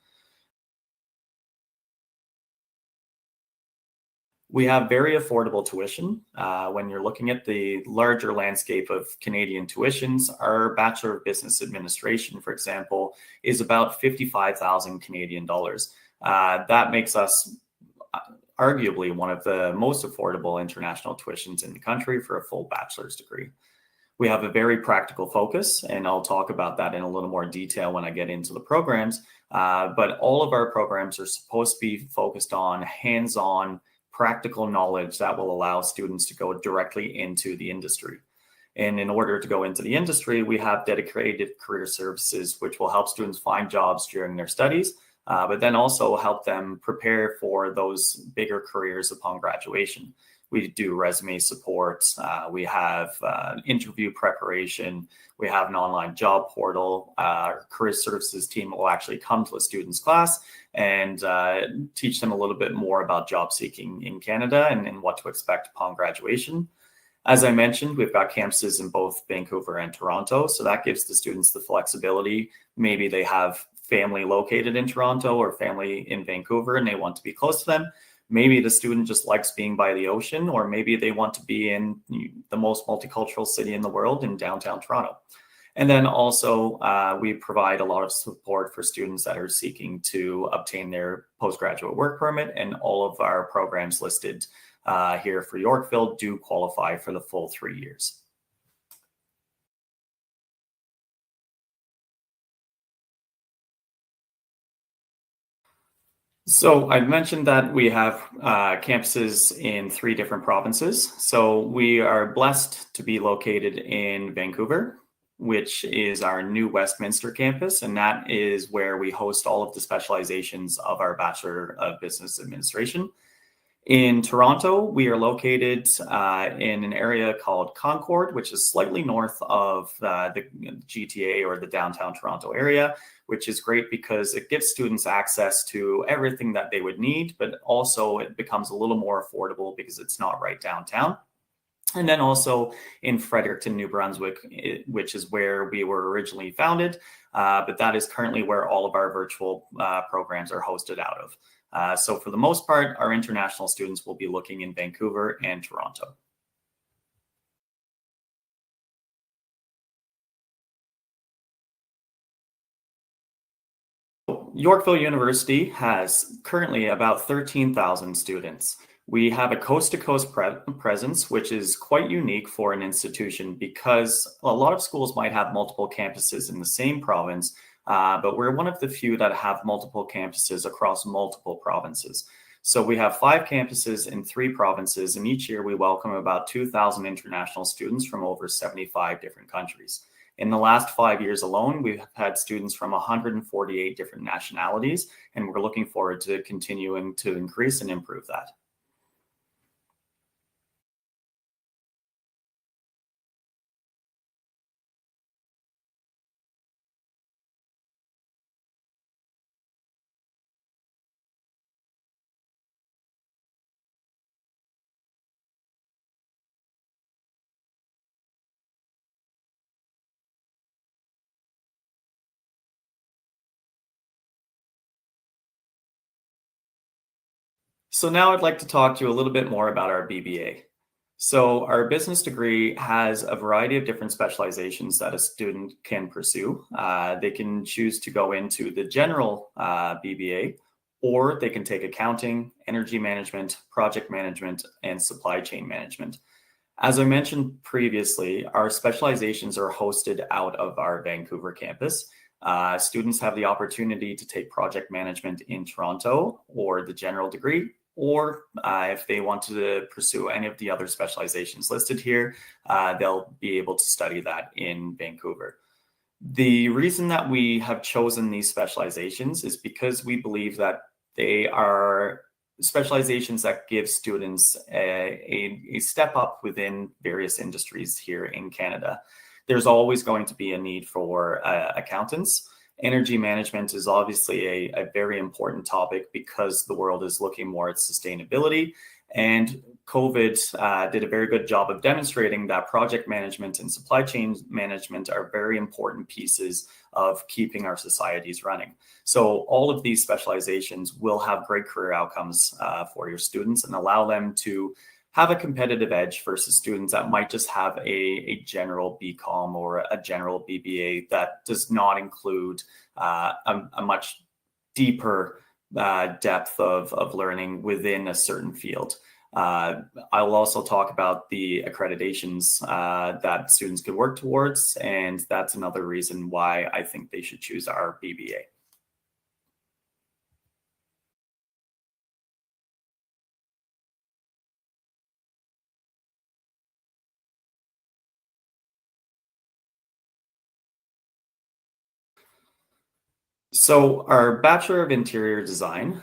We have very affordable tuition. When you're looking at the larger landscape of Canadian tuitions, our Bachelor of Business Administration, for example, is about 55,000 Canadian dollars. That makes us arguably one of the most affordable international tuitions in the country for a full bachelor's degree. We have a very practical focus, and I'll talk about that in a little more detail when I get into the programs. But all of our programs are supposed to be focused on hands-on practical knowledge that will allow students to go directly into the industry. And in order to go into the industry, we have dedicated career services, which will help students find jobs during their studies, but then also help them prepare for those bigger careers upon graduation. We do resume support, we have interview preparation, we have an online job portal. Our career services team will actually come to a student's class and teach them a little bit more about job seeking in Canada and what to expect upon graduation. As I mentioned, we've got campuses in both Vancouver and Toronto, so that gives the students the flexibility. Maybe they have family located in Toronto or family in Vancouver and they want to be close to them. Maybe the student just likes being by the ocean, or maybe they want to be in the most multicultural city in the world in downtown Toronto. And then also we provide a lot of support for students that are seeking to obtain their postgraduate work permit, and all of our programs listed here for Yorkville do qualify for the full 3 years. So I mentioned that we have campuses in 3 different provinces. So we are blessed to be located in Vancouver, which is our new Westminster campus, and that is where we host all of the specializations of our Bachelor of Business Administration. In Toronto, we are located in an area called Concord, which is slightly north of the GTA or the downtown Toronto area, which is great because it gives students access to everything that they would need, but also it becomes a little more affordable because it's not right downtown. And then also in Fredericton, New Brunswick, which is where we were originally founded, but that is currently where all of our virtual programs are hosted out of. So for the most part, our international students will be looking in Vancouver and Toronto. Yorkville University has currently about 13,000 students. We have a coast-to-coast presence, which is quite unique for an institution because a lot of schools might have multiple campuses in the same province, but we're one of the few that have multiple campuses across multiple provinces. So we have 5 campuses in 3 provinces, and each year we welcome about 2,000 international students from over 75 different countries. In the last 5 years alone, we've had students from 148 different nationalities, and we're looking forward to continuing to increase and improve that. So now I'd like to talk to you a little bit more about our BBA. So our business degree has a variety of different specializations that a student can pursue. They can choose to go into the general BBA, or they can take accounting, energy management, project management, and supply chain management. As I mentioned previously, our specializations are hosted out of our Vancouver campus. Students have the opportunity to take project management in Toronto or the general degree, or if they want to pursue any of the other specializations listed here, they'll be able to study that in Vancouver. The reason that we have chosen these specializations is because we believe that they are specializations that give students a step up within various industries here in Canada. There's always going to be a need for accountants. Energy management is obviously a very important topic because the world is looking more at sustainability. And COVID did a very good job of demonstrating that project management and supply chain management are very important pieces of keeping our societies running. So all of these specializations will have great career outcomes for your students and allow them to have a competitive edge versus students that might just have a general BCom or a general BBA that does not include a much deeper depth of learning within a certain field. I'll also talk about the accreditations that students could work towards, and that's another reason why I think they should choose our BBA. So our Bachelor of Interior Design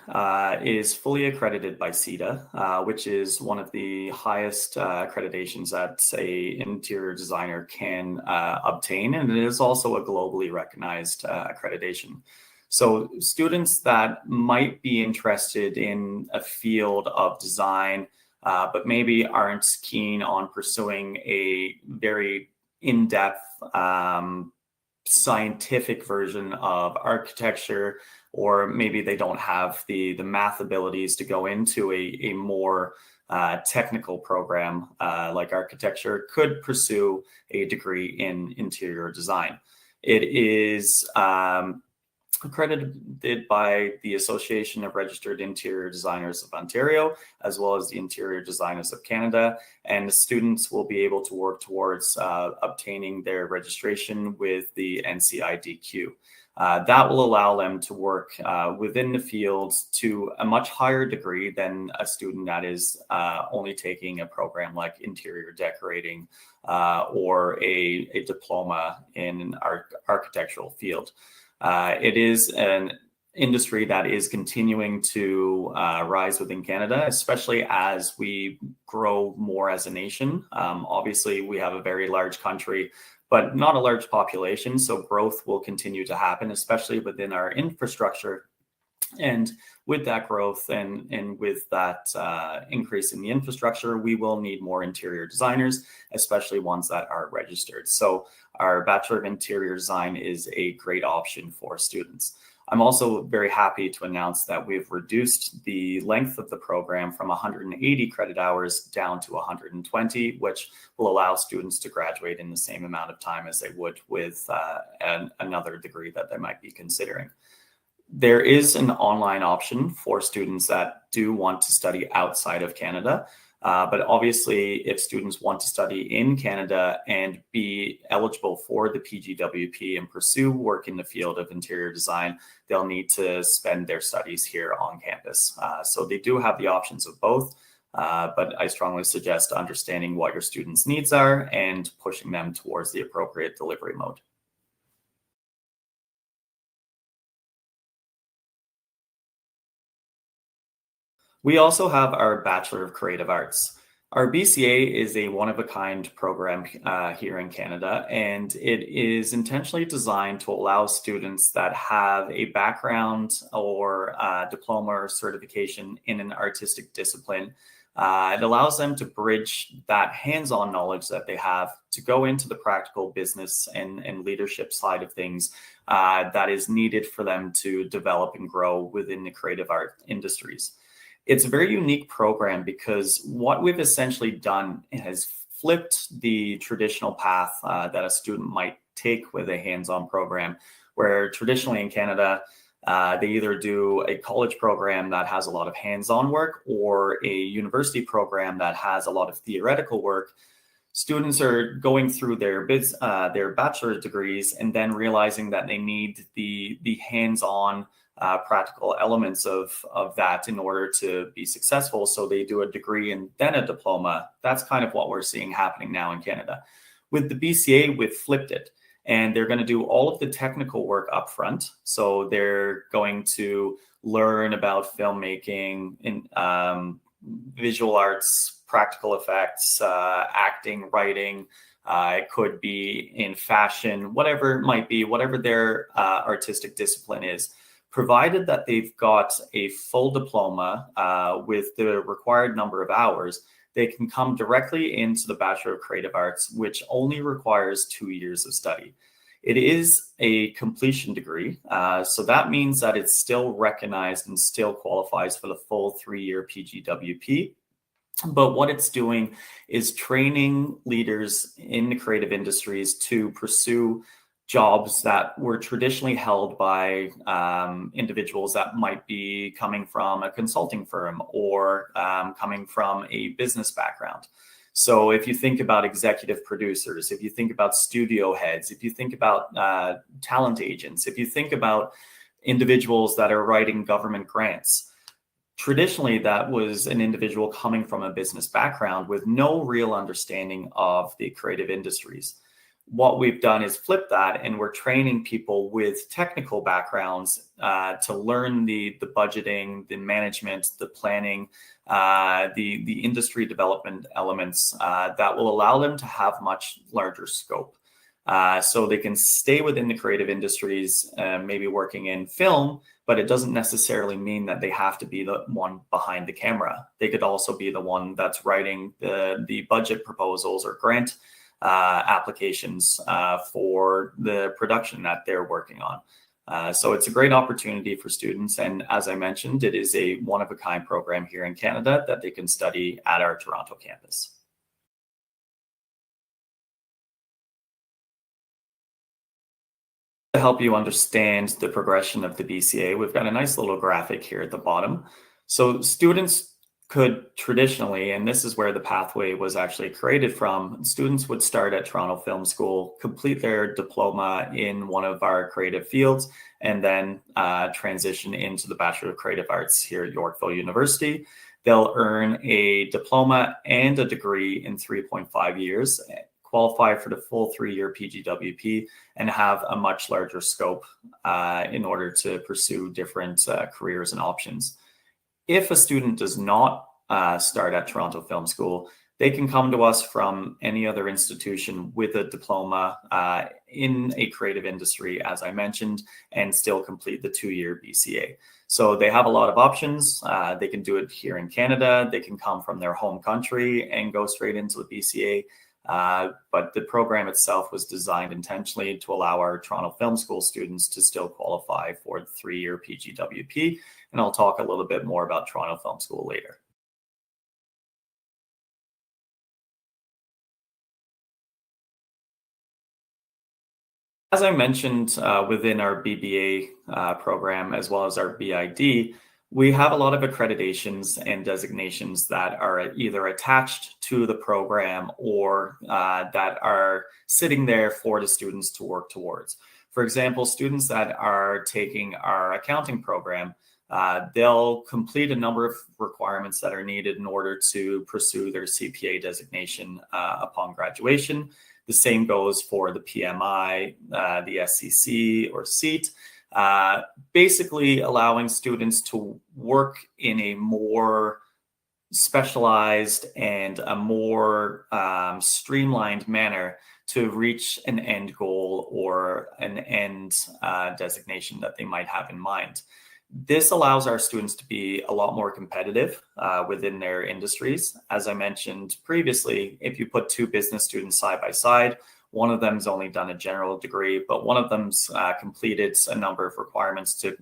is fully accredited by CETA, which is one of the highest accreditations that a interior designer can obtain, and it is also a globally recognized accreditation. So students that might be interested in a field of design, but maybe aren't keen on pursuing a very in-depth scientific version of architecture, or maybe they don't have the math abilities to go into a more technical program like architecture, could pursue a degree in interior design. It is accredited by the Association of Registered Interior Designers of Ontario, as well as the Interior Designers of Canada, and the students will be able to work towards obtaining their registration with the NCIDQ. That will allow them to work within the field to a much higher degree than a student that is only taking a program like interior decorating or a diploma in an architectural field. It is an industry that is continuing to rise within Canada, especially as we grow more as a nation. Obviously, we have a very large country, but not a large population. So growth will continue to happen, especially within our infrastructure. And with that growth and with that increase in the infrastructure, we will need more interior designers, especially ones that are registered. So our Bachelor of Interior Design is a great option for students. I'm also very happy to announce that we've reduced the length of the program from 180 credit hours down to 120, which will allow students to graduate in the same amount of time as they would with another degree that they might be considering. There is an online option for students that do want to study outside of Canada. But obviously, if students want to study in Canada and be eligible for the PGWP and pursue work in the field of interior design, they'll need to spend their studies here on campus. So they do have the options of both, but I strongly suggest understanding what your students' needs are and pushing them towards the appropriate delivery mode. We also have our Bachelor of Creative Arts. Our BCA is a one-of-a-kind program here in Canada, and it is intentionally designed to allow students that have a background or diploma or certification in an artistic discipline. It allows them to bridge that hands-on knowledge that they have to go into the practical business and leadership side of things that is needed for them to develop and grow within the creative art industries. It's a very unique program because what we've essentially done has flipped the traditional path that a student might take with a hands-on program, where traditionally in Canada, they either do a college program that has a lot of hands-on work or a university program that has a lot of theoretical work. Students are going through their bachelor's degrees and then realizing that they need the hands-on practical elements of that in order to be successful. So they do a degree and then a diploma. That's kind of what we're seeing happening now in Canada. With the BCA, we've flipped it, and they're going to do all of the technical work up front. So they're going to learn about filmmaking, visual arts, practical effects, acting, writing. It could be in fashion, whatever it might be, whatever their artistic discipline is. Provided that they've got a full diploma with the required number of hours, they can come directly into the Bachelor of Creative Arts, which only requires 2 years of study. It is a completion degree, so that means that it's still recognized and still qualifies for the full 3-year PGWP. But what it's doing is training leaders in the creative industries to pursue jobs that were traditionally held by individuals that might be coming from a consulting firm or coming from a business background. So if you think about executive producers, if you think about studio heads, if you think about talent agents, if you think about individuals that are writing government grants, traditionally that was an individual coming from a business background with no real understanding of the creative industries. What we've done is flip that, and we're training people with technical backgrounds to learn the budgeting, the management, the planning, the industry development elements that will allow them to have much larger scope. So they can stay within the creative industries, maybe working in film, but it doesn't necessarily mean that they have to be the one behind the camera. They could also be the one that's writing the budget proposals or grant applications for the production that they're working on. So it's a great opportunity for students. And as I mentioned, it is a one-of-a-kind program here in Canada that they can study at our Toronto campus. To help you understand the progression of the BCA, we've got a nice little graphic here at the bottom. So students could traditionally, and this is where the pathway was actually created from, students would start at Toronto Film School, complete their diploma in one of our creative fields, and then transition into the Bachelor of Creative Arts here at Yorkville University. They'll earn a diploma and a degree in 3.5 years, qualify for the full 3-year PGWP, and have a much larger scope in order to pursue different careers and options. If a student does not start at Toronto Film School, they can come to us from any other institution with a diploma in a creative industry, as I mentioned, and still complete the 2-year BCA. So they have a lot of options. They can do it here in Canada. They can come from their home country and go straight into the BCA. But the program itself was designed intentionally to allow our Toronto Film School students to still qualify for the 3-year PGWP. And I'll talk a little bit more about Toronto Film School later. As I mentioned, within our BBA program, as well as our BID, we have a lot of accreditations and designations that are either attached to the program or that are sitting there for the students to work towards. For example, students that are taking our accounting program, they'll complete a number of requirements that are needed in order to pursue their CPA designation upon graduation. The same goes for the PMI, the SCC or SEAT, basically allowing students to work in a more specialized and a more streamlined manner to reach an end goal or an end designation that they might have in mind. This allows our students to be a lot more competitive within their industries. As I mentioned previously, if you put 2 business students side by side, one of them's only done a general degree, but one of them's completed a number of requirements to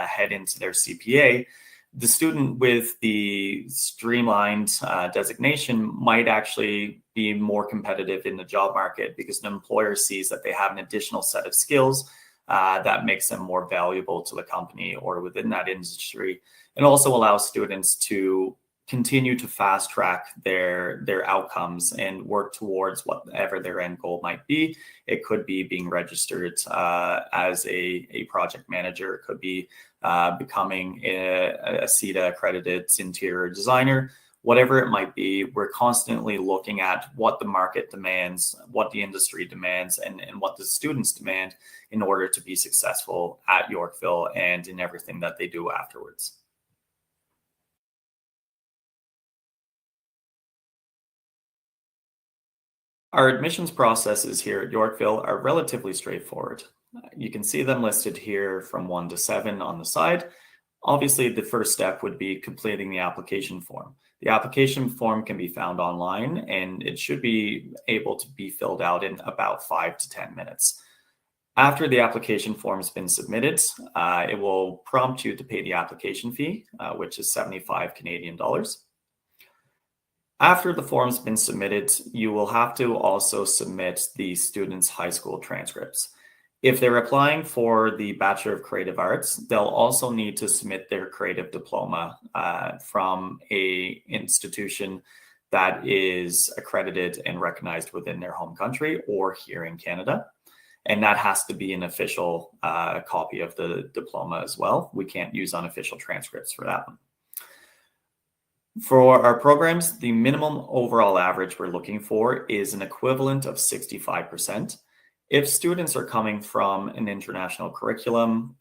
head into their CPA. The student with the streamlined designation might actually be more competitive in the job market because the employer sees that they have an additional set of skills that makes them more valuable to the company or within that industry, and also allows students to continue to fast track their outcomes and work towards whatever their end goal might be. It could be being registered as a project manager. It could be becoming a CETA accredited interior designer. Whatever it might be, we're constantly looking at what the market demands, what the industry demands, and what the students demand in order to be successful at Yorkville and in everything that they do afterwards. Our admissions processes here at Yorkville are relatively straightforward. You can see them listed here from 1 to 7 on the side. Obviously, the first step would be completing the application form. The application form can be found online, and it should be able to be filled out in about 5 to 10 minutes. After the application form has been submitted, it will prompt you to pay the application fee, which is 75 Canadian dollars. After the form's been submitted, you will have to also submit the students' high school transcripts. If they're applying for the Bachelor of Creative Arts, they'll also need to submit their creative diploma from an institution that is accredited and recognized within their home country or here in Canada. And that has to be an official copy of the diploma as well. We can't use unofficial transcripts for that one. For our programs, the minimum overall average we're looking for is an equivalent of 65%. If students are coming from an international curriculum,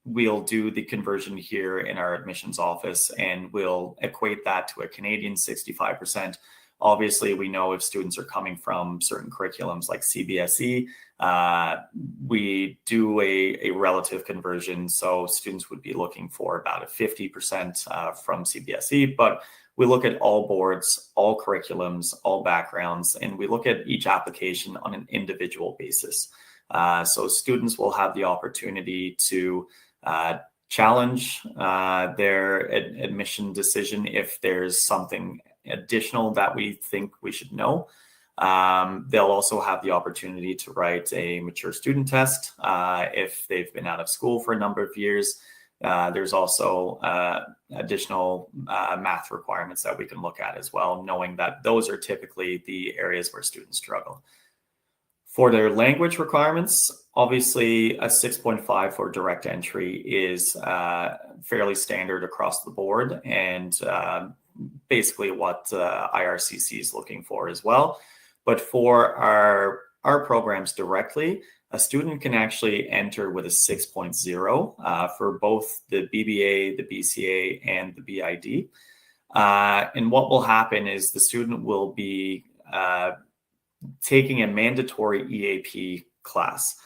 we'll do the conversion here in our admissions office, and we'll equate that to a Canadian 65%. Obviously, we know if students are coming from certain curriculums like CBSE, we do a relative conversion. So students would be looking for about a 50% from CBSE, but we look at all boards, all curriculums, all backgrounds, and we look at each application on an individual basis. So students will have the opportunity to challenge their admission decision if there's something additional that we think we should know. They'll also have the opportunity to write a mature student test if they've been out of school for a number of years. There's also additional math requirements that we can look at as well, knowing that those are typically the areas where students struggle. For their language requirements, obviously a 6.5 for direct entry is fairly standard across the board, and basically what IRCC is looking for as well. But for our programs directly, a student can actually enter with a 6.0 for both the BBA, the BCA, and the BID. And what will happen is the student will be taking a mandatory EAP class.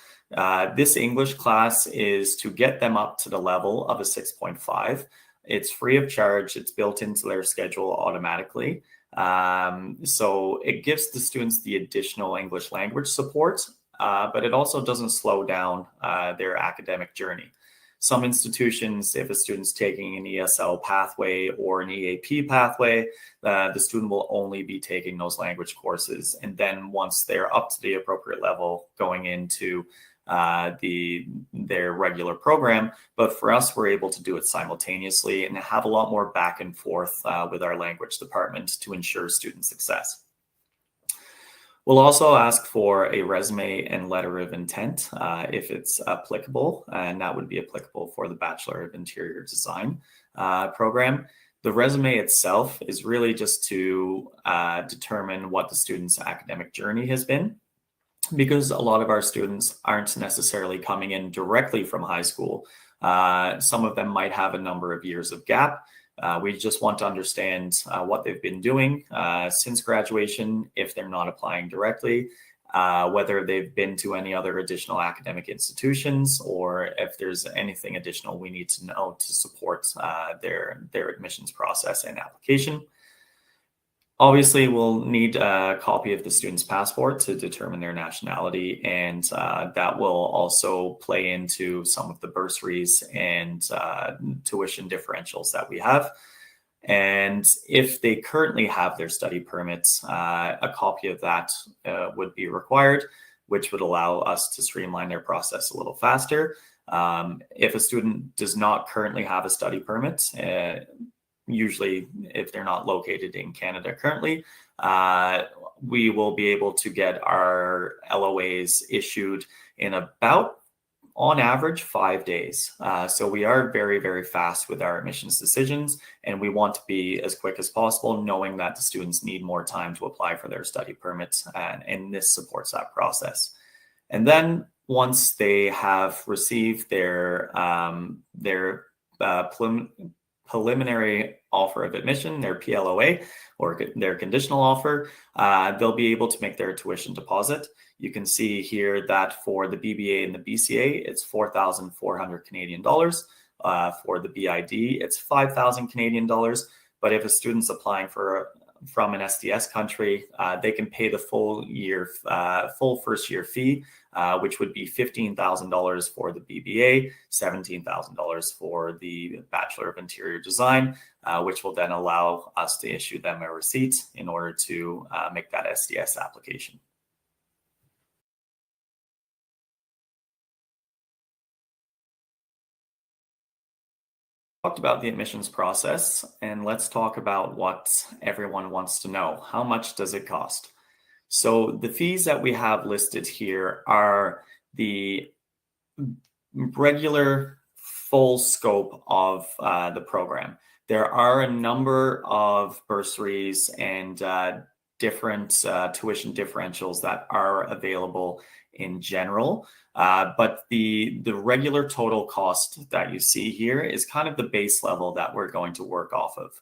This English class is to get them up to the level of a 6.5. It's free of charge. It's built into their schedule automatically. So it gives the students the additional English language support, but it also doesn't slow down their academic journey. Some institutions, if a student's taking an ESL pathway or an EAP pathway, the student will only be taking those language courses. And then once they're up to the appropriate level, going into their regular program. But for us, we're able to do it simultaneously and have a lot more back and forth with our language department to ensure student success. We'll also ask for a resume and letter of intent if it's applicable, and that would be applicable for the Bachelor of Interior Design program. The resume itself is really just to determine what the student's academic journey has been, because a lot of our students aren't necessarily coming in directly from high school. Some of them might have a number of years of gap. We just want to understand what they've been doing since graduation, if they're not applying directly, whether they've been to any other additional academic institutions, or if there's anything additional we need to know to support their admissions process and application. Obviously, we'll need a copy of the student's passport to determine their nationality, and that will also play into some of the bursaries and tuition differentials that we have. And if they currently have their study permits, a copy of that would be required, which would allow us to streamline their process a little faster. If a student does not currently have a study permit, usually if they're not located in Canada currently, we will be able to get our LOAs issued in about, on average, 5 days. So we are very, very fast with our admissions decisions, and we want to be as quick as possible, knowing that the students need more time to apply for their study permits, and this supports that process. And then once they have received their preliminary offer of admission, their PLOA, or their conditional offer, they'll be able to make their tuition deposit. You can see here that for the BBA and the BCA, it's 4,400 Canadian dollars. For the BID, it's 5,000 Canadian dollars. But if a student's applying from an SDS country, they can pay the full first year fee, which would be $15,000 for the BBA, $17,000 for the Bachelor of Interior Design, which will then allow us to issue them a receipt in order to make that SDS application. Talked about the admissions process, and let's talk about what everyone wants to know. How much does it cost? So the fees that we have listed here are the regular full scope of the program. There are a number of bursaries and different tuition differentials that are available in general. But the regular total cost that you see here is kind of the base level that we're going to work off of.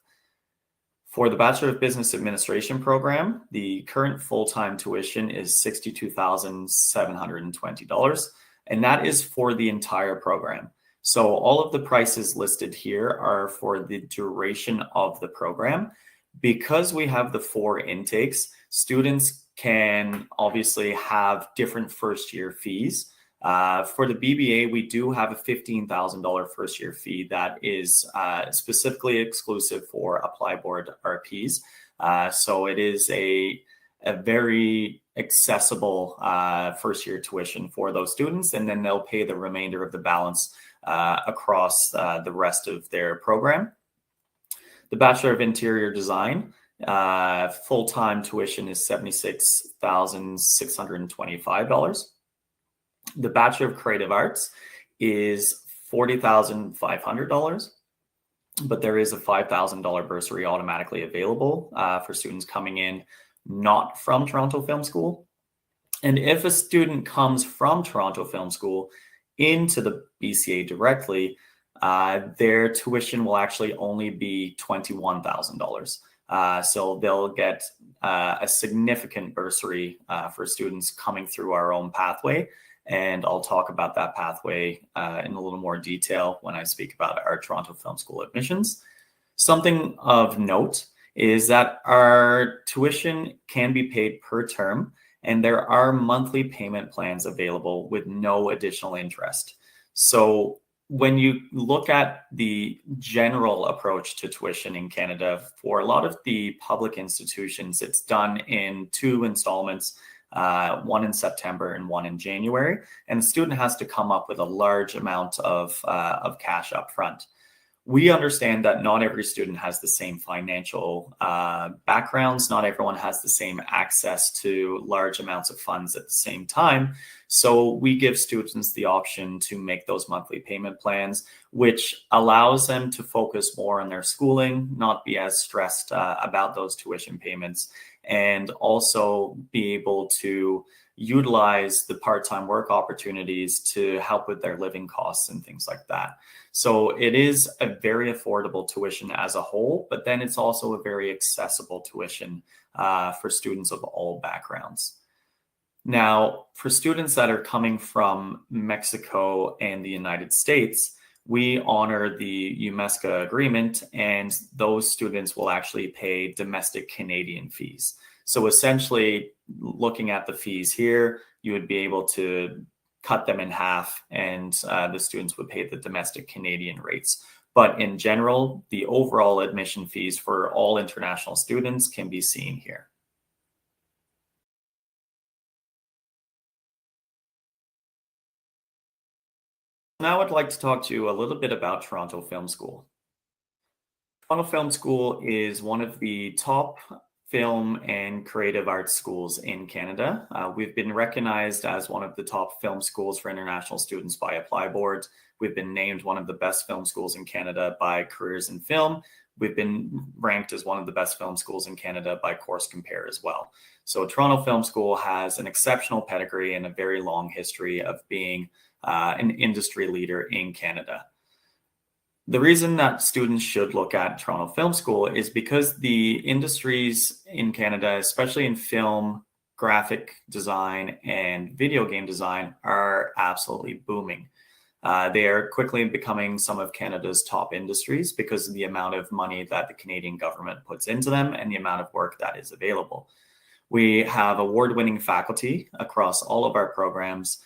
For the Bachelor of Business Administration program, the current full-time tuition is $62,720, and that is for the entire program. So all of the prices listed here are for the duration of the program. Because we have the 4 intakes, students can obviously have different first-year fees. For the BBA, we do have a $15,000 first-year fee that is specifically exclusive for Apply Board RPs. So it is a very accessible first-year tuition for those students, and then they'll pay the remainder of the balance across the rest of their program. The Bachelor of Interior Design, full-time tuition is $76,625. The Bachelor of Creative Arts is $40,500, but there is a $5,000 bursary automatically available for students coming in not from Toronto Film School. And if a student comes from Toronto Film School into the BCA directly, their tuition will actually only be $21,000. So they'll get a significant bursary for students coming through our own pathway. And I'll talk about that pathway in a little more detail when I speak about our Toronto Film School admissions. Something of note is that our tuition can be paid per term, and there are monthly payment plans available with no additional interest. So when you look at the general approach to tuition in Canada, for a lot of the public institutions, it's done in 2 installments, one in September and one in January, and the student has to come up with a large amount of cash up front. We understand that not every student has the same financial backgrounds. Not everyone has the same access to large amounts of funds at the same time. So we give students the option to make those monthly payment plans, which allows them to focus more on their schooling, not be as stressed about those tuition payments, and also be able to utilize the part-time work opportunities to help with their living costs and things like that. So it is a very affordable tuition as a whole, but then it's also a very accessible tuition for students of all backgrounds. Now, for students that are coming from Mexico and the United States, we honor the UMESCA agreement, and those students will actually pay domestic Canadian fees. So essentially, looking at the fees here, you would be able to cut them in half, and the students would pay the domestic Canadian rates. But in general, the overall admission fees for all international students can be seen here. Now I'd like to talk to you a little bit about Toronto Film School. Toronto Film School is one of the top film and creative arts schools in Canada. We've been recognized as one of the top film schools for international students by Apply Board. We've been named one of the best film schools in Canada by Careers in Film. We've been ranked as one of the best film schools in Canada by Course Compare as well. So Toronto Film School has an exceptional pedigree and a very long history of being an industry leader in Canada. The reason that students should look at Toronto Film School is because the industries in Canada, especially in film, graphic design, and video game design, are absolutely booming. They are quickly becoming some of Canada's top industries because of the amount of money that the Canadian government puts into them and the amount of work that is available. We have award-winning faculty across all of our programs,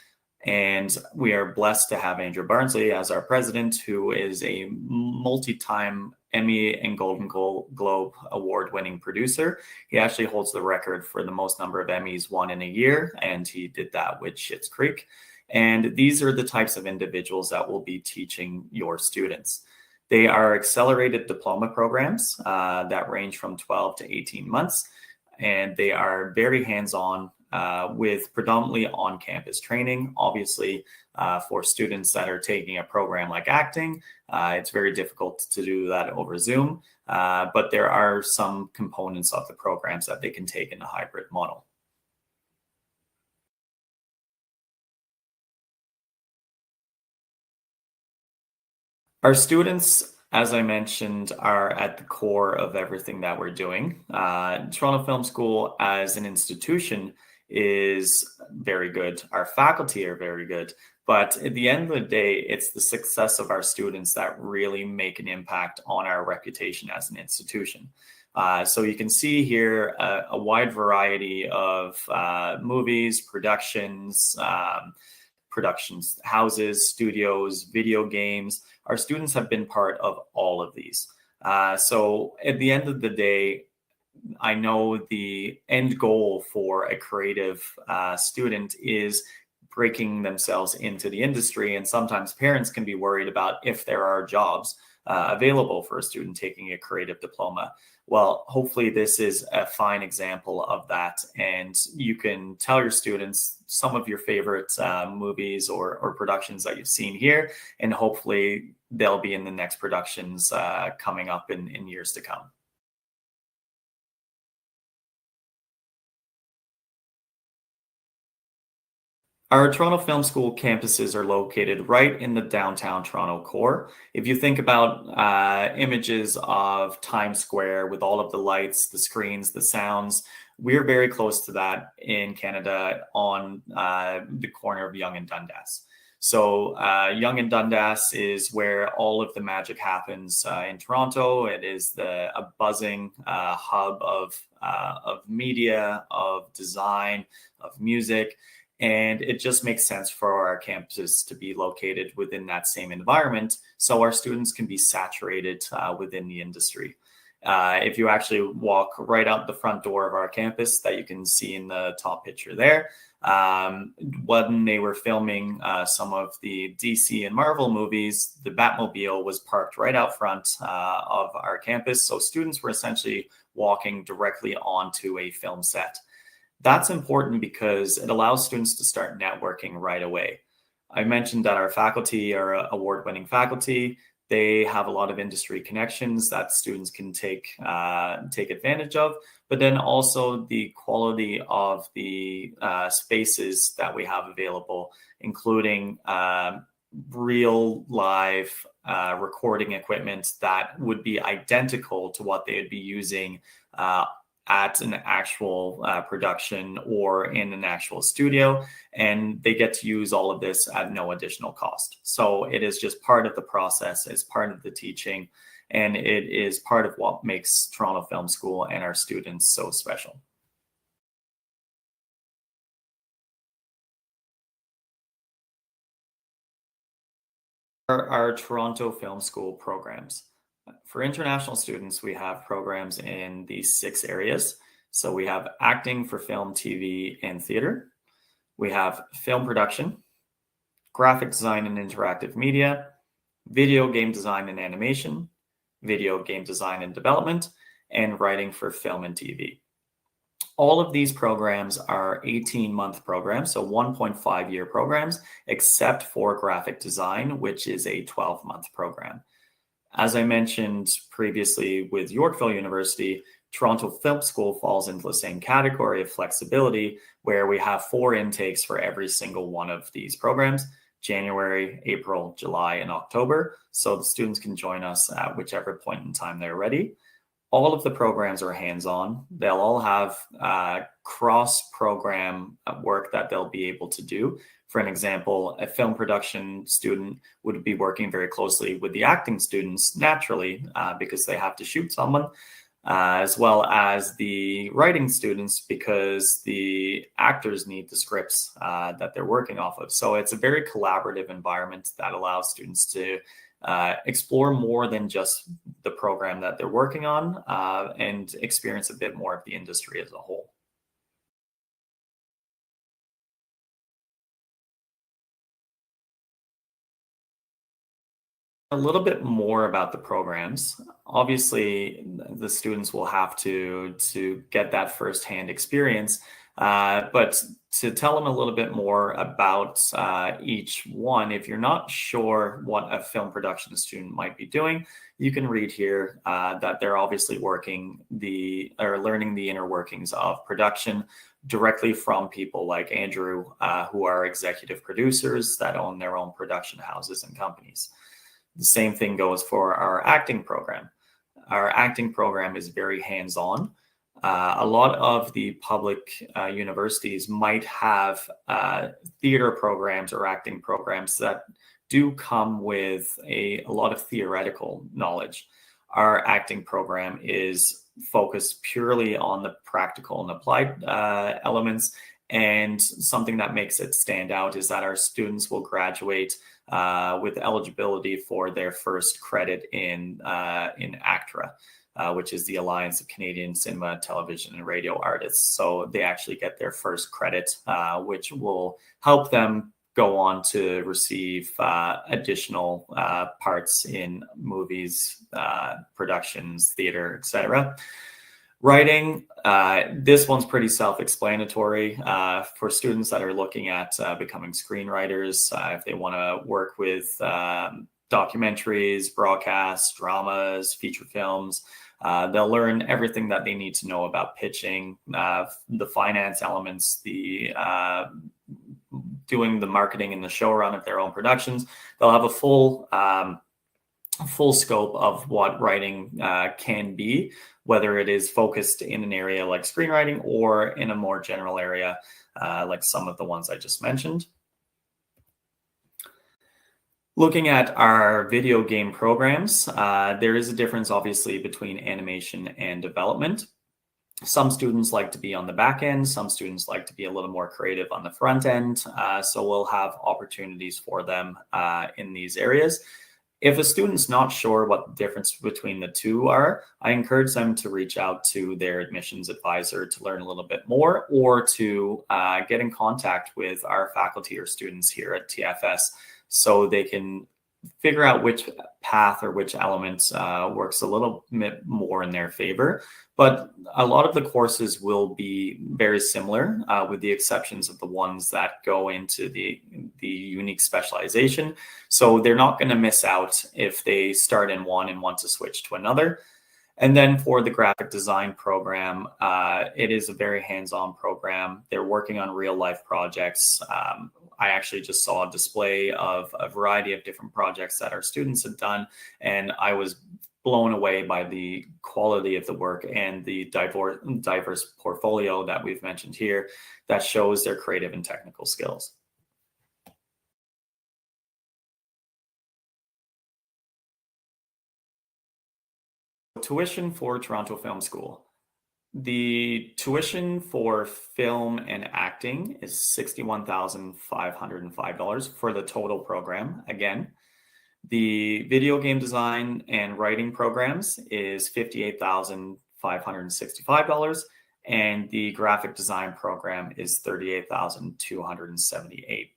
and we are blessed to have Andrew Barnsley as our president, who is a multi-time Emmy and Golden Globe award-winning producer. He actually holds the record for the most number of Emmys won in a year, and he did that with Schitt's Creek. And these are the types of individuals that will be teaching your students. They are accelerated diploma programs that range from 12 to 18 months, and they are very hands-on. with predominantly on-campus training. Obviously, for students that are taking a program like acting, it's very difficult to do that over Zoom, but there are some components of the programs that they can take in a hybrid model. Our students, as I mentioned, are at the core of everything that we're doing. Toronto Film School as an institution is very good. Our faculty are very good. But at the end of the day, it's the success of our students that really make an impact on our reputation as an institution. So you can see here a wide variety of movies, productions houses, studios, video games. Our students have been part of all of these. So at the end of the day, I know the end goal for a creative student is breaking themselves into the industry. And sometimes parents can be worried about if there are jobs available for a student taking a creative diploma. Well, hopefully this is a fine example of that. And you can tell your students some of your favorite movies or productions that you've seen here, and hopefully they'll be in the next productions coming up in years to come. Our Toronto Film School campuses are located right in the downtown Toronto core. If you think about images of Times Square with all of the lights, the screens, the sounds, we're very close to that in Canada on the corner of Yonge and Dundas. So Yonge and Dundas is where all of the magic happens in Toronto. It is a buzzing hub of media, of design, of music. And it just makes sense for our campuses to be located within that same environment so our students can be saturated within the industry. If you actually walk right out the front door of our campus that you can see in the top picture there, when they were filming some of the DC and Marvel movies, the Batmobile was parked right out front of our campus. So students were essentially walking directly onto a film set. That's important because it allows students to start networking right away. I mentioned that our faculty are award-winning faculty. They have a lot of industry connections that students can take advantage of, but then also the quality of the spaces that we have available, including real live recording equipment that would be identical to what they would be using at an actual production or in an actual studio, and they get to use all of this at no additional cost. So it is just part of the process, it's part of the teaching, and it is part of what makes Toronto Film School and our students so special. Our Toronto Film School programs. For international students, we have programs in these 6 areas. So we have acting for film, TV, and theater. We have film production, graphic design and interactive media, video game design and animation, video game design and development, and writing for film and TV. All of these programs are 18-month programs, so 1.5-year programs, except for graphic design, which is a 12-month program. As I mentioned previously with Yorkville University, Toronto Film School falls into the same category of flexibility, where we have 4 intakes for every single one of these programs: January, April, July, and October. So the students can join us at whichever point in time they're ready. All of the programs are hands-on. They'll all have cross-program work that they'll be able to do. For an example, a film production student would be working very closely with the acting students naturally because they have to shoot someone, as well as the writing students because the actors need the scripts that they're working off of. So it's a very collaborative environment that allows students to explore more than just the program that they're working on and experience a bit more of the industry as a whole. A little bit more about the programs. Obviously, the students will have to get that firsthand experience, But to tell them a little bit more about each one, if you're not sure what a film production student might be doing, you can read here that they're obviously learning the inner workings of production directly from people like Andrew, who are executive producers that own their own production houses and companies. The same thing goes for our acting program. Our acting program is very hands-on. A lot of the public universities might have theater programs or acting programs that do come with a lot of theoretical knowledge. Our acting program is focused purely on the practical and applied elements. And something that makes it stand out is that our students will graduate with eligibility for their first credit in ACTRA, which is the Alliance of Canadian Cinema, Television, and Radio Artists. So they actually get their first credit, which will help them go on to receive additional parts in movies, productions, theater, etc. Writing, this one's pretty self-explanatory for students that are looking at becoming screenwriters. If they want to work with documentaries, broadcasts, dramas, feature films, they'll learn everything that they need to know about pitching, the finance elements, the doing the marketing and the show run of their own productions. They'll have a full scope of what writing can be, whether it is focused in an area like screenwriting or in a more general area like some of the ones I just mentioned. Looking at our video game programs, there is a difference obviously between animation and development. Some students like to be on the back end, some students like to be a little more creative on the front end. So we'll have opportunities for them in these areas. If a student's not sure what the difference between the two are, I encourage them to reach out to their admissions advisor to learn a little bit more, or to get in contact with our faculty or students here at TFS so they can figure out which path or which element works a little bit more in their favor. But a lot of the courses will be very similar, with the exceptions of the ones that go into the unique specialization. So they're not going to miss out if they start in one and want to switch to another. And then for the graphic design program, it is a very hands-on program. They're working on real life projects. I actually just saw a display of a variety of different projects that our students had done, and I was blown away by the quality of the work and the diverse portfolio that we've mentioned here that shows their creative and technical skills. Tuition for Toronto Film School. The tuition for film and acting is $61,505 for the total program. Again, the video game design and writing programs is $58,565, and the graphic design program is $38,278.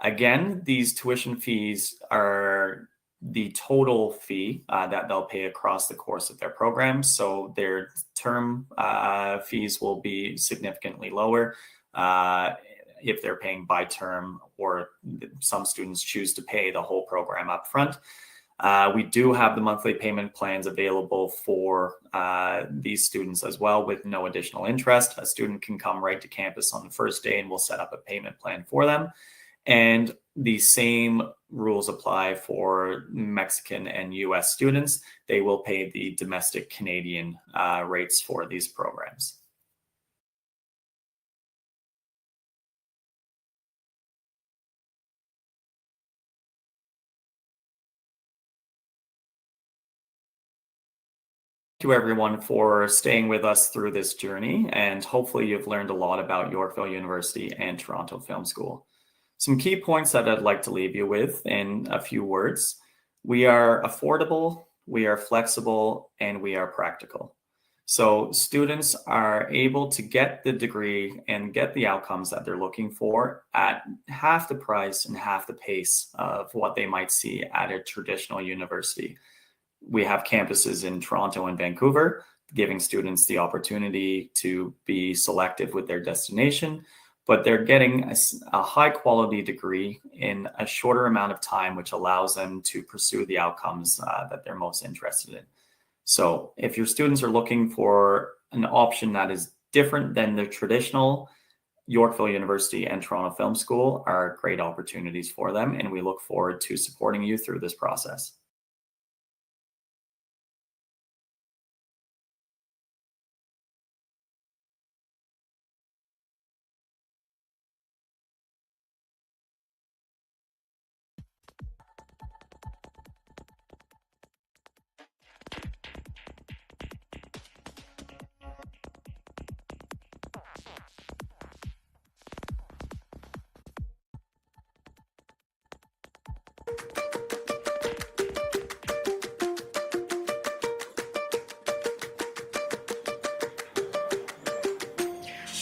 Again, these tuition fees are the total fee that they'll pay across the course of their program. So their term fees will be significantly lower if they're paying by term, or some students choose to pay the whole program up front. We do have the monthly payment plans available for these students as well, with no additional interest. A student can come right to campus on the first day and we'll set up a payment plan for them. And the same rules apply for Mexican and US students. They will pay the domestic Canadian rates for these programs. Thank you everyone for staying with us through this journey, and hopefully you've learned a lot about Yorkville University and Toronto Film School. Some key points that I'd like to leave you with in a few words. We are affordable, we are flexible, and we are practical. So students are able to get the degree and get the outcomes that they're looking for at half the price and half the pace of what they might see at a traditional university. We have campuses in Toronto and Vancouver. giving students the opportunity to be selective with their destination, but they're getting a high quality degree in a shorter amount of time, which allows them to pursue the outcomes that they're most interested in. So if your students are looking for an option that is different than the traditional, Yorkville University and Toronto Film School are great opportunities for them, and we look forward to supporting you through this process.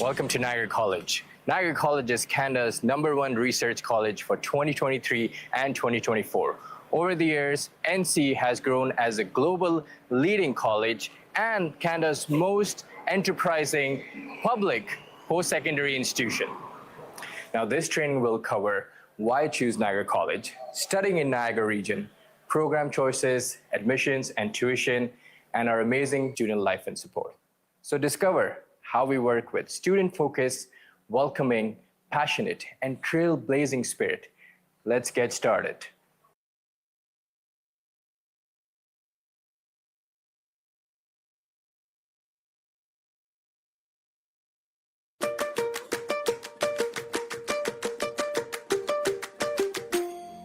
Welcome to Niagara College. Niagara College is Canada's #1 research college for 2023 and 2024. Over the years, NC has grown as a global leading college and Canada's most enterprising public post-secondary institution. Now, this training will cover why choose Niagara College, studying in Niagara region, program choices, admissions and tuition, and our amazing student life and support. So discover how we work with student-focused, welcoming, passionate, and trailblazing spirit. Let's get started.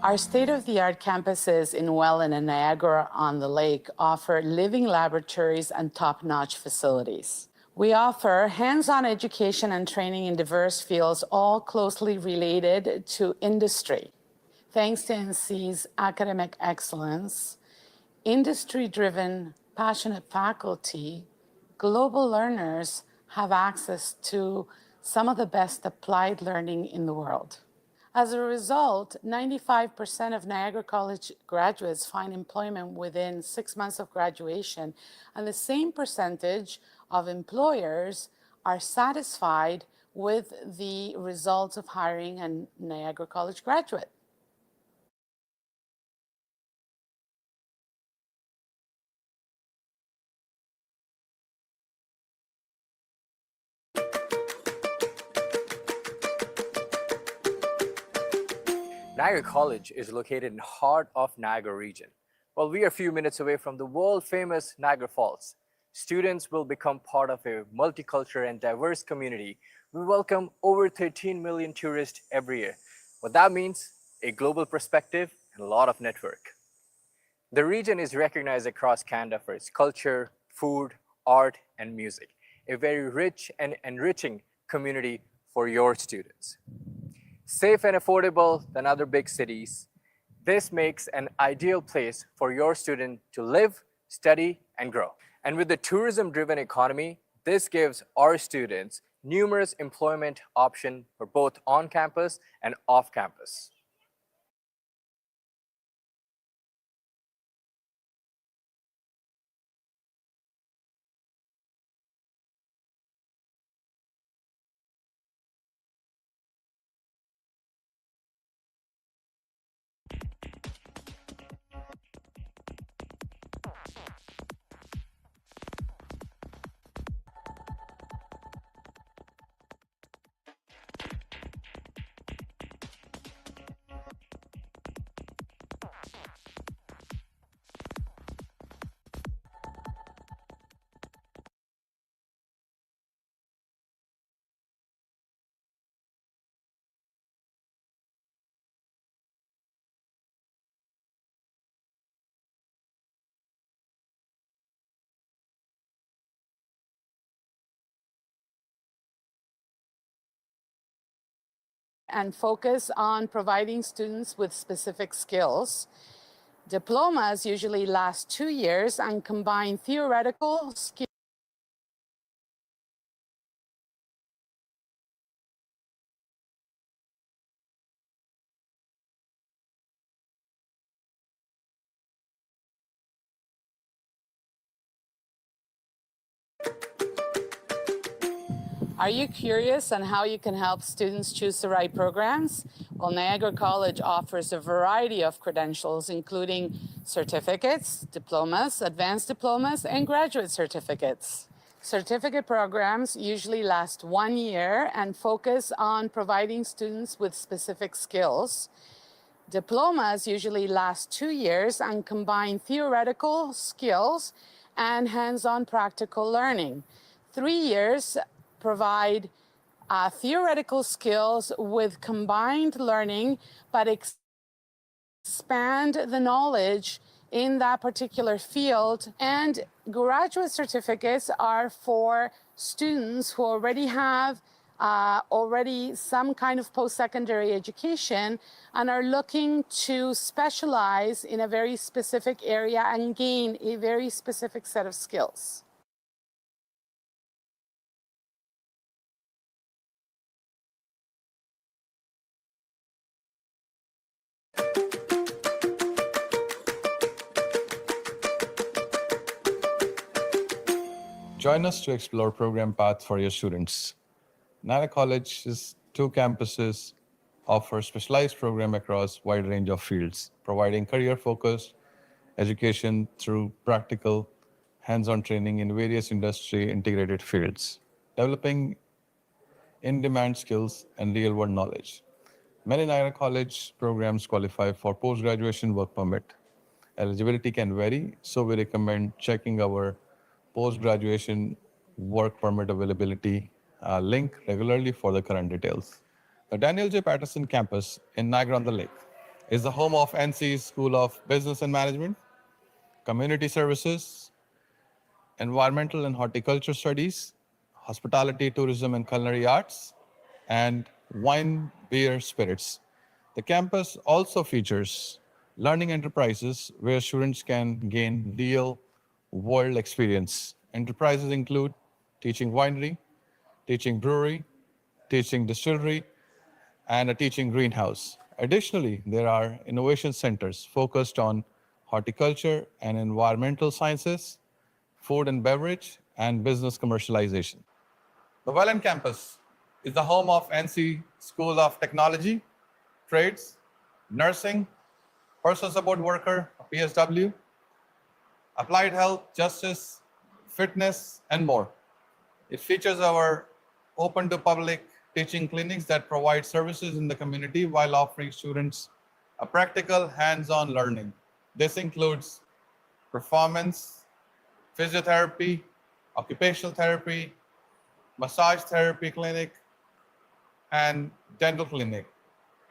Our state-of-the-art campuses in Welland and Niagara-on-the-Lake offer living laboratories and top-notch facilities. We offer hands-on education and training in diverse fields, all closely related to industry. Thanks to NC's academic excellence, industry-driven, passionate faculty, global learners have access to some of the best applied learning in the world. As a result, 95% of Niagara College graduates find employment within 6 months of graduation, and the same percentage of employers are satisfied with the results of hiring a Niagara College graduate. Niagara College is located in the heart of Niagara region. While we are a few minutes away from the world-famous Niagara Falls, students will become part of a multicultural and diverse community. We welcome over 13 million tourists every year. What that means, a global perspective and a lot of network. The region is recognized across Canada for its culture, food, art, and music, a very rich and enriching community for your students. Safe and affordable than other big cities, this makes an ideal place for your student to live, study, and grow. And with the tourism-driven economy, this gives our students numerous employment options for both on-campus and off-campus. And focus on providing students with specific skills. Diplomas usually last 2 years and combine theoretical skills Are you curious on how you can help students choose the right programs? Well, Niagara College offers a variety of credentials, including certificates, diplomas, advanced diplomas, and graduate certificates. Certificate programs usually last 1 year and focus on providing students with specific skills. Diplomas usually last 2 years and combine theoretical skills and hands-on practical learning. 3 years provide theoretical skills with combined learning, but expand the knowledge in that particular field. And graduate certificates are for students who already have some kind of post-secondary education and are looking to specialize in a very specific area and gain a very specific set of skills. Join us to explore program paths for your students. Niagara College's 2 campuses offer specialized programs across a wide range of fields, providing career-focused education through practical, hands-on training in various industry-integrated fields, developing in-demand skills and real-world knowledge. Many Niagara College programs qualify for post-graduation work permit. Eligibility can vary, so we recommend checking our post-graduation work permit availability link regularly for the current details. The Daniel J. Patterson campus in Niagara-on-the-Lake is the home of NC's School of Business and Management, Community Services, Environmental and Horticulture Studies, Hospitality, Tourism and Culinary Arts, and Wine, Beer, Spirits. The campus also features learning enterprises where students can gain real world experience. Enterprises include teaching winery, teaching brewery, teaching distillery, and a teaching greenhouse. Additionally, there are innovation centers focused on horticulture and environmental sciences, food and beverage, and business commercialization. The Welland campus is the home of NC School of Technology, Trades, Nursing, Personal Support Worker, PSW, Applied Health, Justice, Fitness, and more. It features our open to public teaching clinics that provide services in the community while offering students a practical hands-on learning. This includes performance, physiotherapy, occupational therapy, massage therapy clinic, and dental clinic,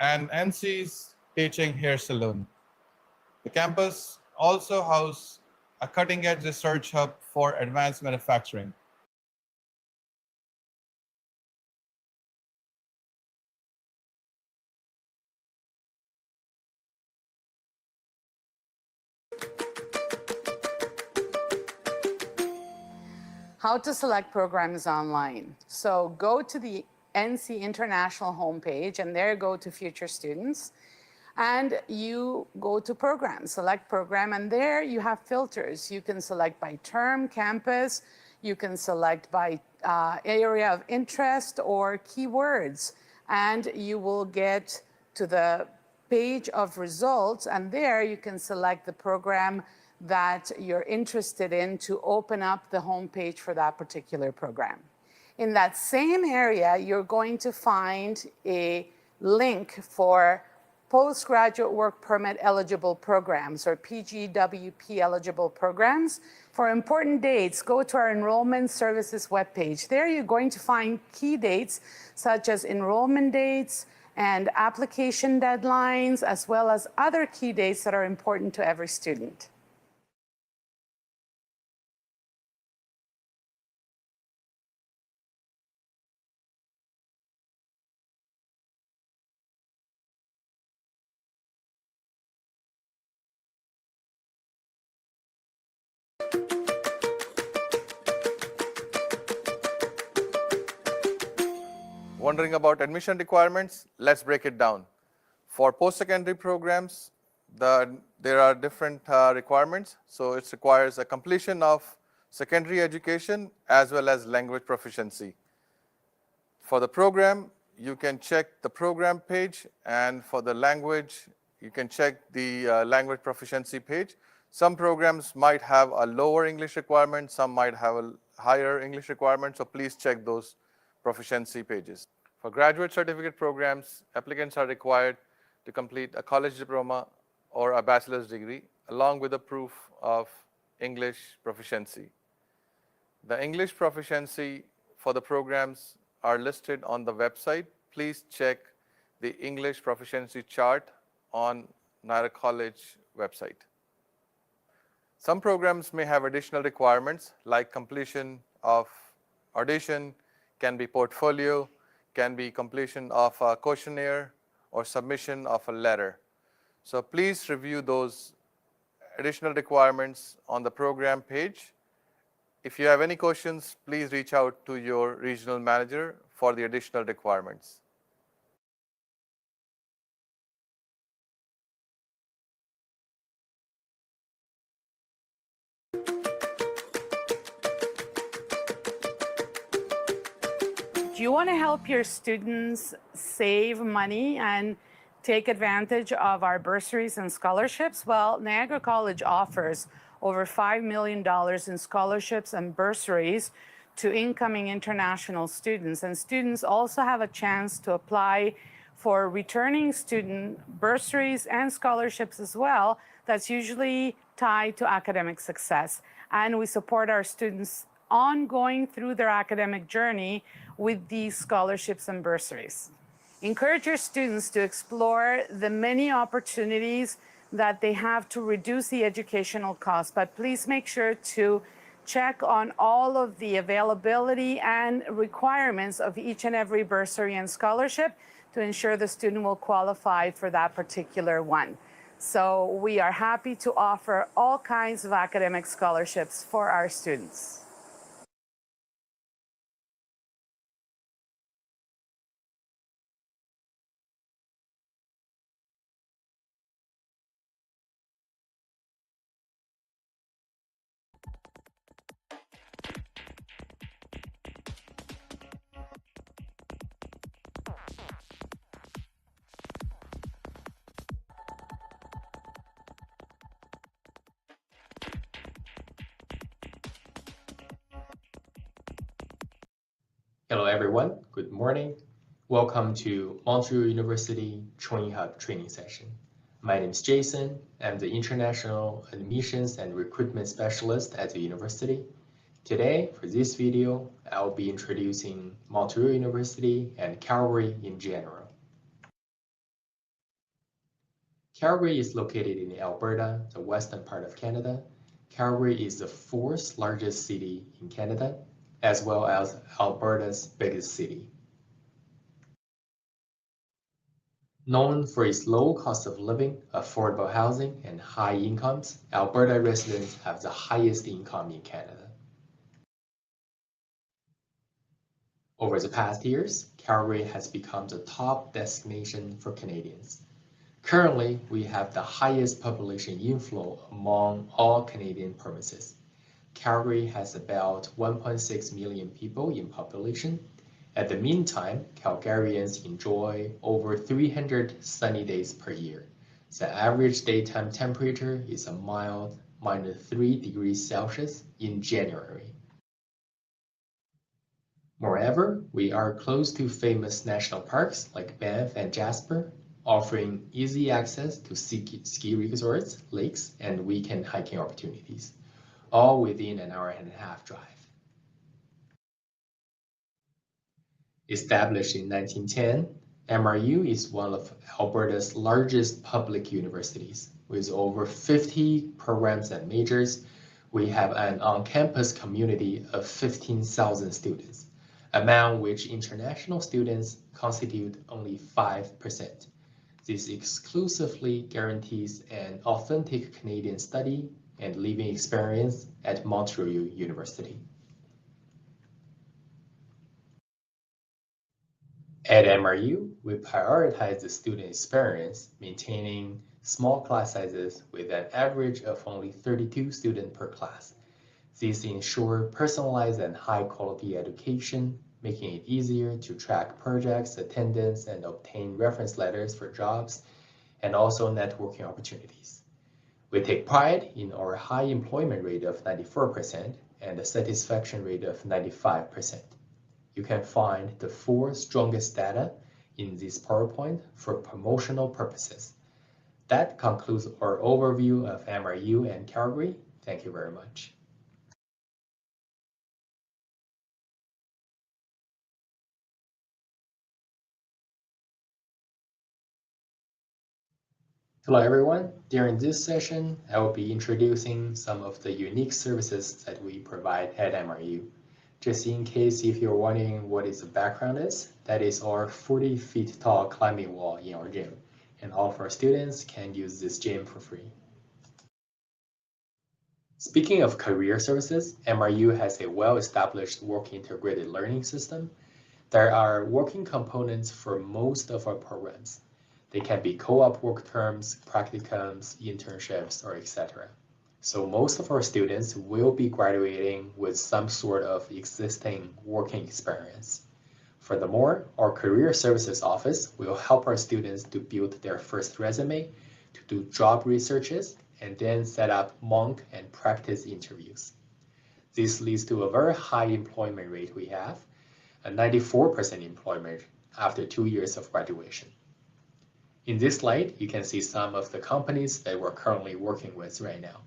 and NC's teaching hair salon. The campus also houses a cutting-edge research hub for advanced manufacturing. How to select programs online. So go to the NC International homepage and there go to Future Students. And you go to program, select program, and there you have filters. You can select by term, campus, you can select by area of interest or keywords, and you will get to the page of results, and there you can select the program that you're interested in to open up the homepage for that particular program. In that same area, you're going to find a link for postgraduate work permit eligible programs, or PGWP eligible programs. For important dates, go to our enrollment services webpage. There you're going to find key dates such as enrollment dates and application deadlines, as well as other key dates that are important to every student. Wondering about admission requirements? Let's break it down. For post-secondary programs, there are different requirements. So it requires a completion of secondary education as well as language proficiency. For the program, you can check the program page, and for the language, you can check the language proficiency page. Some programs might have a lower English requirement, some might have a higher English requirement, so please check those proficiency pages. For graduate certificate programs, applicants are required to complete a college diploma or a bachelor's degree, along with a proof of English proficiency. The English proficiency for the programs are listed on the website. Please check the English proficiency chart on Niagara College website. Some programs may have additional requirements like completion of audition, can be portfolio, can be completion of a questionnaire or submission of a letter. So please review those additional requirements on the program page. If you have any questions, please reach out to your regional manager for the additional requirements. Do you want to help your students save money and take advantage of our bursaries and scholarships? Well, Niagara College offers over $5 million in scholarships and bursaries to incoming international students. And students also have a chance to apply for returning student bursaries and scholarships as well. That's usually tied to academic success. And we support our students ongoing through their academic journey with these scholarships and bursaries. Encourage your students to explore the many opportunities that they have to reduce the educational cost, but please make sure to check on all of the availability and requirements of each and every bursary and scholarship to ensure the student will qualify for that particular one. So we are happy to offer all kinds of academic scholarships for our students. Hello everyone, good morning. Welcome to Montreal University Training Hub training session. My name is Jason. I'm the International Admissions and Recruitment Specialist at the university. Today, for this video, I'll be introducing Montreal University and Calgary in general. Calgary is located in Alberta, the western part of Canada. Calgary is the fourth largest city in Canada, as well as Alberta's biggest city. Known for its low cost of living, affordable housing, and high incomes, Alberta residents have the highest income in Canada. Over the past years, Calgary has become the top destination for Canadians. Currently, we have the highest population inflow among all Canadian provinces. Calgary has about 1.6 million people in population. At the meantime, Calgarians enjoy over 300 sunny days per year. The average daytime temperature is a mild -3 degrees Celsius in January. Moreover, we are close to famous national parks like Banff and Jasper, offering easy access to ski resorts, lakes, and weekend hiking opportunities, all within an hour and a half drive. Established in 1910, MRU is one of Alberta's largest public universities. With over 50 programs and majors, we have an on-campus community of 15,000 students, among which international students constitute only 5%. This exclusively guarantees an authentic Canadian study and living experience at Montreal University. At MRU, we prioritize the student experience, maintaining small class sizes with an average of only 32 students per class. This ensures personalized and high-quality education making it easier to track projects, attendance, and obtain reference letters for jobs, and also networking opportunities. We take pride in our high employment rate of 94% and a satisfaction rate of 95%. You can find the 4 strongest data in this PowerPoint for promotional purposes. That concludes our overview of MRU and Calgary. Thank you very much. Hello everyone. During this session, I will be introducing some of the unique services that we provide at MRU. Just in case if you're wondering what its background is, that is our 40 feet tall climbing wall in our gym, and all of our students can use this gym for free. Speaking of career services, MRU has a well-established work integrated learning system. There are working components for most of our programs. They can be co-op work terms, practicums, internships, or etc. So most of our students will be graduating with some sort of existing working experience. Furthermore, our Career Services Office will help our students to build their first resume, to do job researches, and then set up mock and practice interviews. This leads to a very high employment rate we have, a 94% employment after 2 years of graduation. In this slide, you can see some of the companies that we're currently working with right now.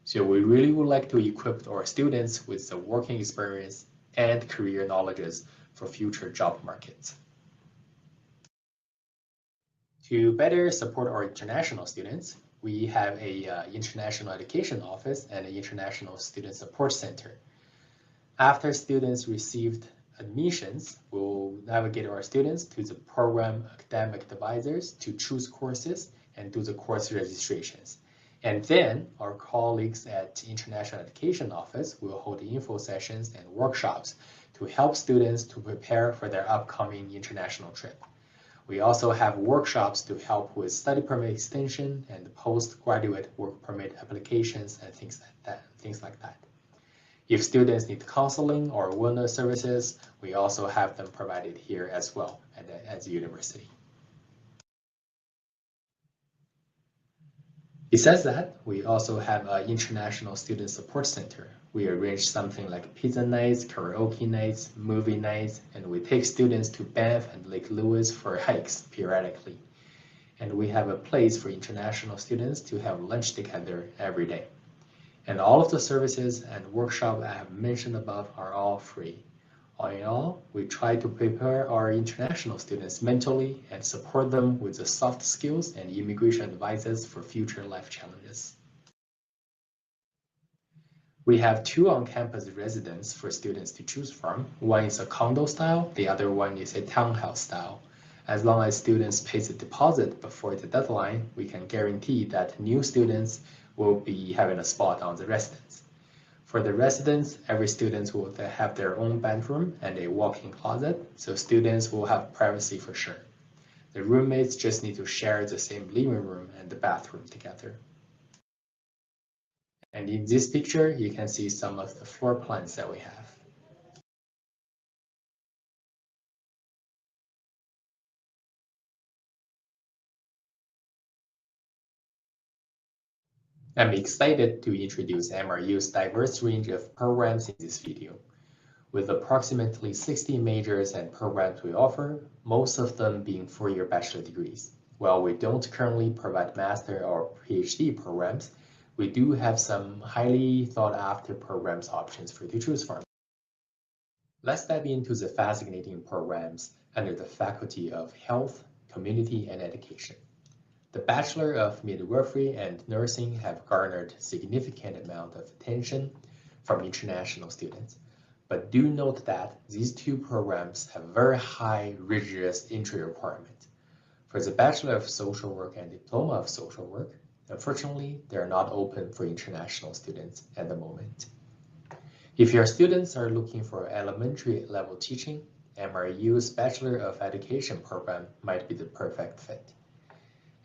So we really would like to equip our students with the working experience and career knowledges for future job markets. To better support our international students, we have a International Education Office and an International Student Support Center. After students received admissions, we'll navigate our students to the program academic advisors to choose courses and do the course registrations. And then our colleagues at International Education Office will hold info sessions and workshops to help students to prepare for their upcoming international trip. We also have workshops to help with study permit extension and postgraduate work permit applications and things like that. If students need counseling or wellness services, we also have them provided here as well at the university. Besides that, we also have an International Student Support Center. We arrange something like pizza nights, karaoke nights, movie nights, and we take students to Banff and Lake Louise for hikes periodically. And we have a place for international students to have lunch together every day. And all of the services and workshops I have mentioned above are all free. All in all, we try to prepare our international students mentally and support them with the soft skills and immigration advices for future life challenges. We have 2 on-campus residences for students to choose from. One is a condo style, the other one is a townhouse style. As long as students pay the deposit before the deadline, we can guarantee that new students will be having a spot on the residence. For the residence, every student will have their own bedroom and a walk-in closet, so students will have privacy for sure. The roommates just need to share the same living room and the bathroom together. And in this picture, you can see some of the floor plans that we have. I'm excited to introduce MRU's diverse range of programs in this video. With approximately 60 majors and programs we offer, most of them being 4-year bachelor degrees. While we don't currently provide master or PhD programs, we do have some highly thought after programs options for you to choose from. Let's dive into the fascinating programs under the Faculty of Health, Community, and Education. The Bachelor of Midwifery and Nursing have garnered significant amount of attention from international students, but do note that these 2 programs have very high rigorous entry requirements. For the Bachelor of Social Work and Diploma of Social Work, unfortunately, they are not open for international students at the moment. If your students are looking for elementary level teaching, MRU's Bachelor of Education program might be the perfect fit.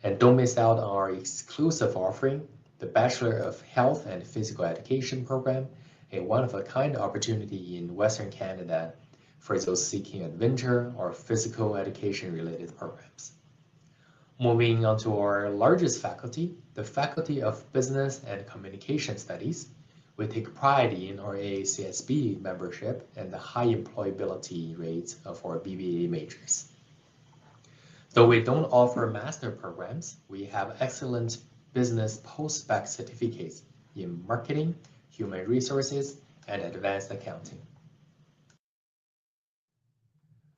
And don't miss out on our exclusive offering, the Bachelor of Health and Physical Education program, a one-of-a-kind opportunity in Western Canada for those seeking adventure or physical education related programs. Moving on to our largest faculty, the Faculty of Business and Communication Studies. We take pride in our AACSB membership and the high employability rates of our BBA majors. Though we don't offer master programs, we have excellent business post-bac certificates in marketing, human resources, and advanced accounting.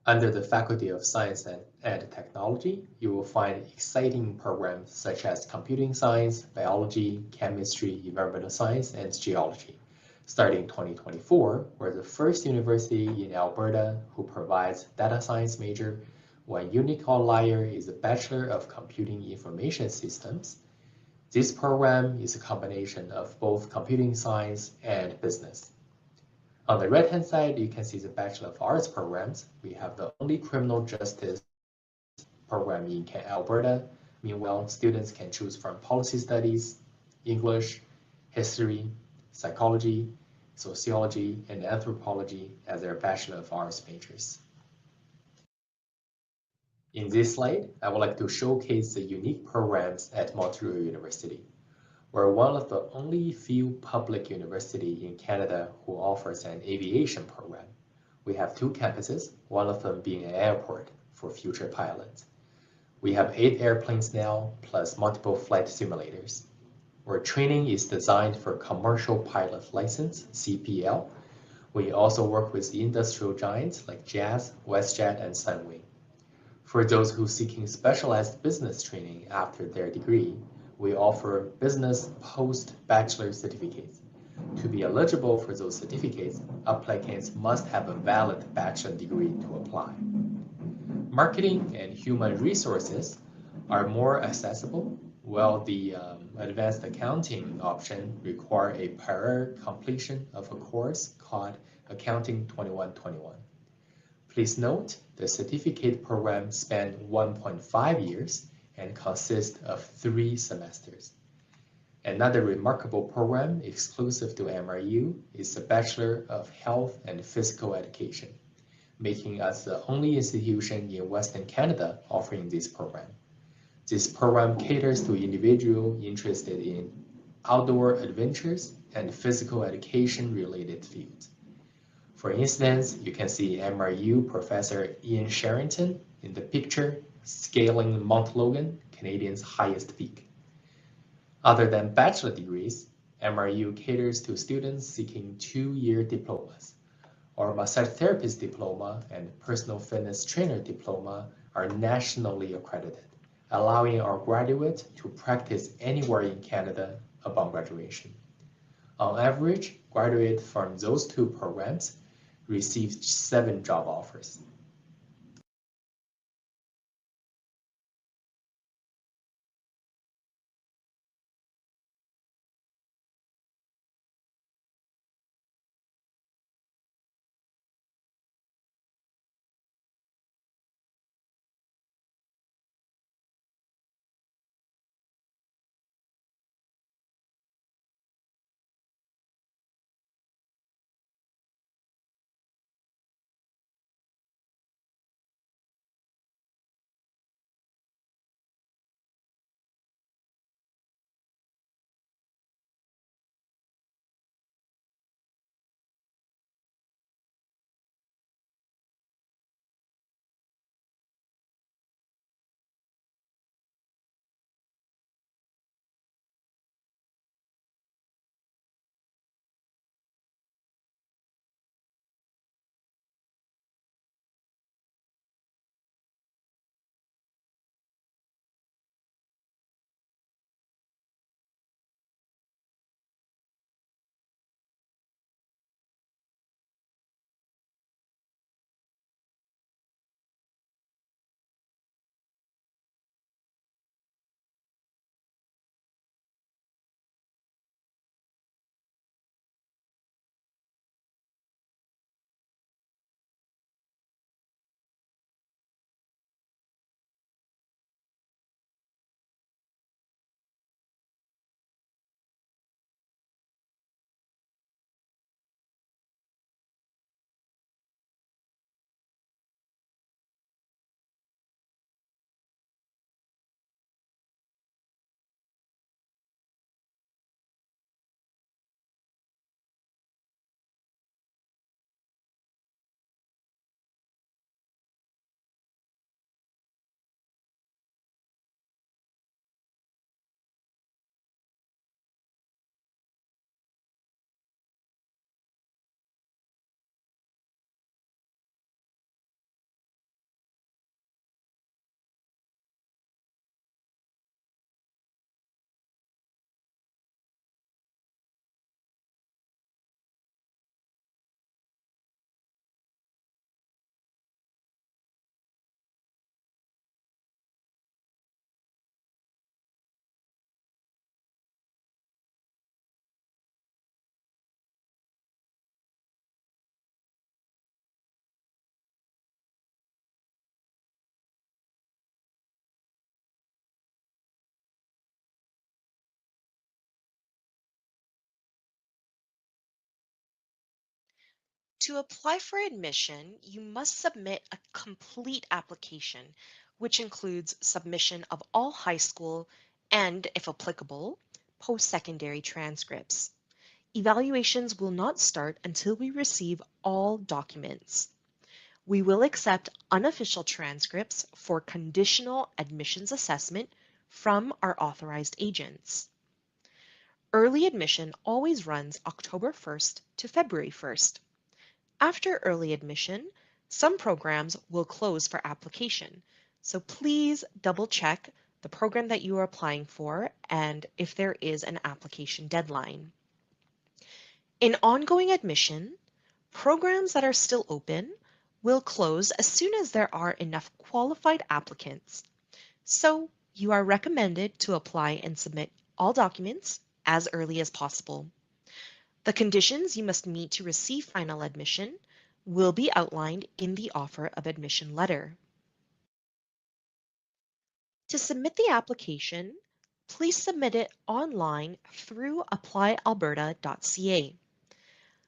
Under the Faculty of Science and Technology, you will find exciting programs such as computing science, biology, chemistry, environmental science, and geology. Starting 2024, we're the first university in Alberta who provides data science major. One unique outlier is a Bachelor of Computing Information Systems. This program is a combination of both computing science and business. On the right-hand side, you can see the Bachelor of Arts programs. We have the only criminal justice program in Alberta. Meanwhile, students can choose from policy studies, English, history, psychology, sociology, and anthropology as their Bachelor of Arts majors. In this slide, I would like to showcase the unique programs at Montreal University. We're one of the only few public universities in Canada who offers an aviation program. We have 2 campuses, one of them being an airport for future pilots. We have 8 airplanes now, plus multiple flight simulators. Our training is designed for commercial pilot license, CPL. We also work with industrial giants like Jazz, WestJet, and Sunwing. For those who are seeking specialized business training after their degree, we offer business post-bachelor certificates. To be eligible for those certificates, applicants must have a valid bachelor degree to apply. Marketing and human resources are more accessible, while the advanced accounting option require a prior completion of a course called Accounting 2121. Please note, the certificate program spans 1.5 years and consists of 3 semesters. Another remarkable program exclusive to MRU is the Bachelor of Health and Physical Education, making us the only institution in Western Canada offering this program. This program caters to individuals interested in outdoor adventures and physical education related fields. For instance, you can see MRU Professor Ian Sherrington in the picture scaling Mount Logan, Canadian's highest peak. Other than bachelor degrees, MRU caters to students seeking 2-year diplomas. Our massage therapist diploma and personal fitness trainer diploma are nationally accredited, allowing our graduates to practice anywhere in Canada upon graduation. On average, graduates from those 2 programs received 7 job offers. To apply for admission, you must submit a complete application, which includes submission of all high school and, if applicable, post-secondary transcripts. Evaluations will not start until we receive all documents. We will accept unofficial transcripts for conditional admissions assessment from our authorized agents. Early admission always runs October 1st to February 1st. After early admission, some programs will close for application, so please double check the program that you are applying for and if there is an application deadline. In ongoing admission, programs that are still open will close as soon as there are enough qualified applicants. So you are recommended to apply and submit all documents as early as possible. The conditions you must meet to receive final admission will be outlined in the offer of admission letter. To submit the application, please submit it online through applyalberta.ca.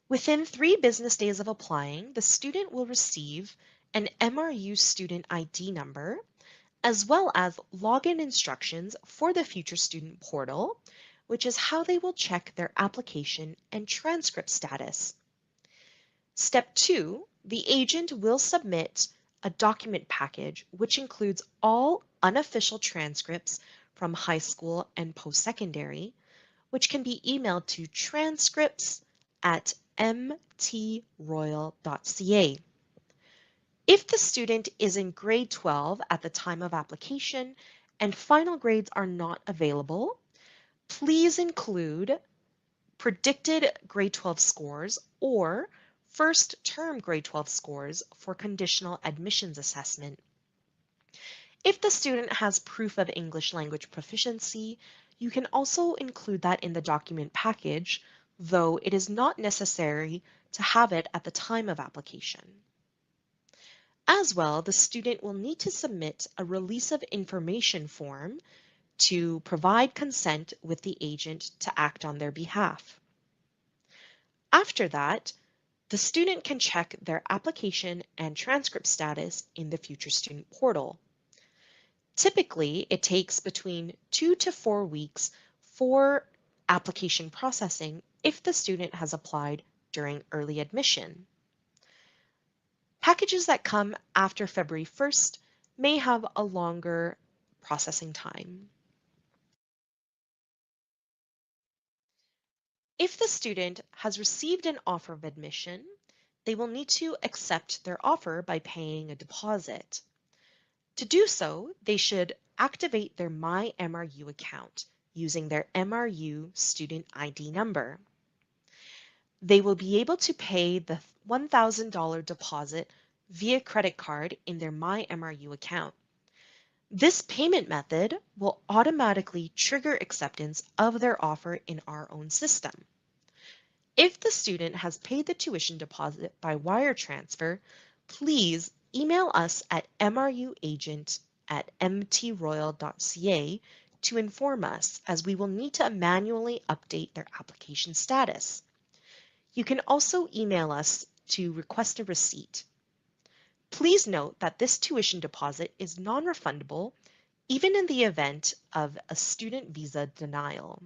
Within 3 business days of applying, the student will receive an MRU student ID number, as well as login instructions for the Future Student Portal, which is how they will check their application and transcript status. Step 2, the agent will submit a document package which includes all unofficial transcripts from high school and post-secondary, which can be emailed to transcripts@mtroyal.ca. If the student is in grade 12 at the time of application and final grades are not available, please include predicted grade 12 scores or first term grade 12 scores for conditional admissions assessment. If the student has proof of English language proficiency, you can also include that in the document package, though it is not necessary to have it at the time of application. As well, the student will need to submit a release of information form to provide consent with the agent to act on their behalf. After that, the student can check their application and transcript status in the Future Student Portal. Typically, it takes between 2 to 4 weeks for application processing if the student has applied during early admission. Packages that come after February 1st may have a longer processing time. If the student has received an offer of admission, they will need to accept their offer by paying a deposit. To do so, they should activate their MyMRU account using their MRU student ID number. They will be able to pay the $1,000 deposit via credit card in their MyMRU account. This payment method will automatically trigger acceptance of their offer in our own system. If the student has paid the tuition deposit by wire transfer, please email us at mruagent@mtroyal.ca to inform us, as we will need to manually update their application status. You can also email us to request a receipt. Please note that this tuition deposit is non-refundable, even in the event of a student visa denial.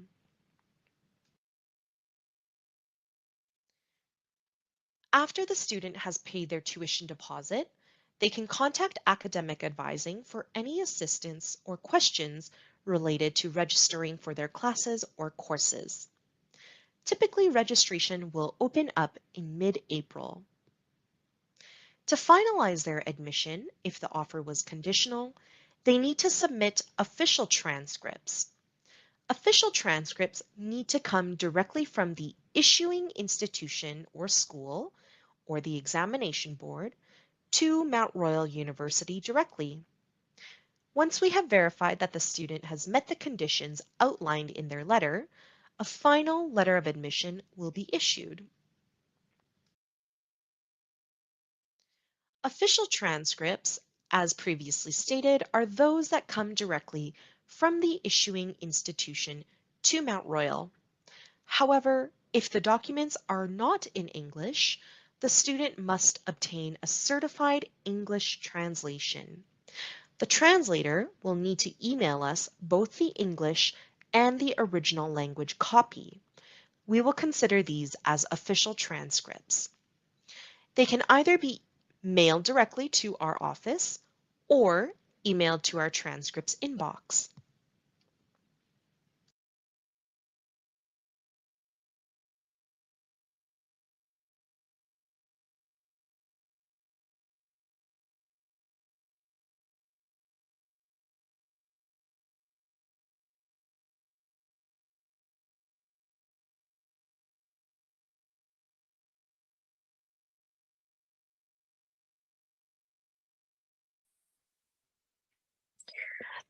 After the student has paid their tuition deposit, they can contact academic advising for any assistance or questions related to registering for their classes or courses. Typically, registration will open up in mid-April. To finalize their admission, if the offer was conditional, they need to submit official transcripts. Official transcripts need to come directly from the issuing institution or school or the examination board to Mount Royal University directly. Once we have verified that the student has met the conditions outlined in their letter, a final letter of admission will be issued. Official transcripts, as previously stated, are those that come directly from the issuing institution to Mount Royal. However, if the documents are not in English, the student must obtain a certified English translation. The translator will need to email us both the English and the original language copy. We will consider these as official transcripts. They can either be mailed directly to our office or emailed to our transcripts inbox.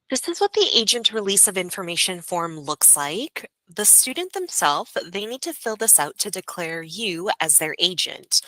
This is what the agent release of information form looks like. The student themselves, they need to fill this out to declare you as their agent.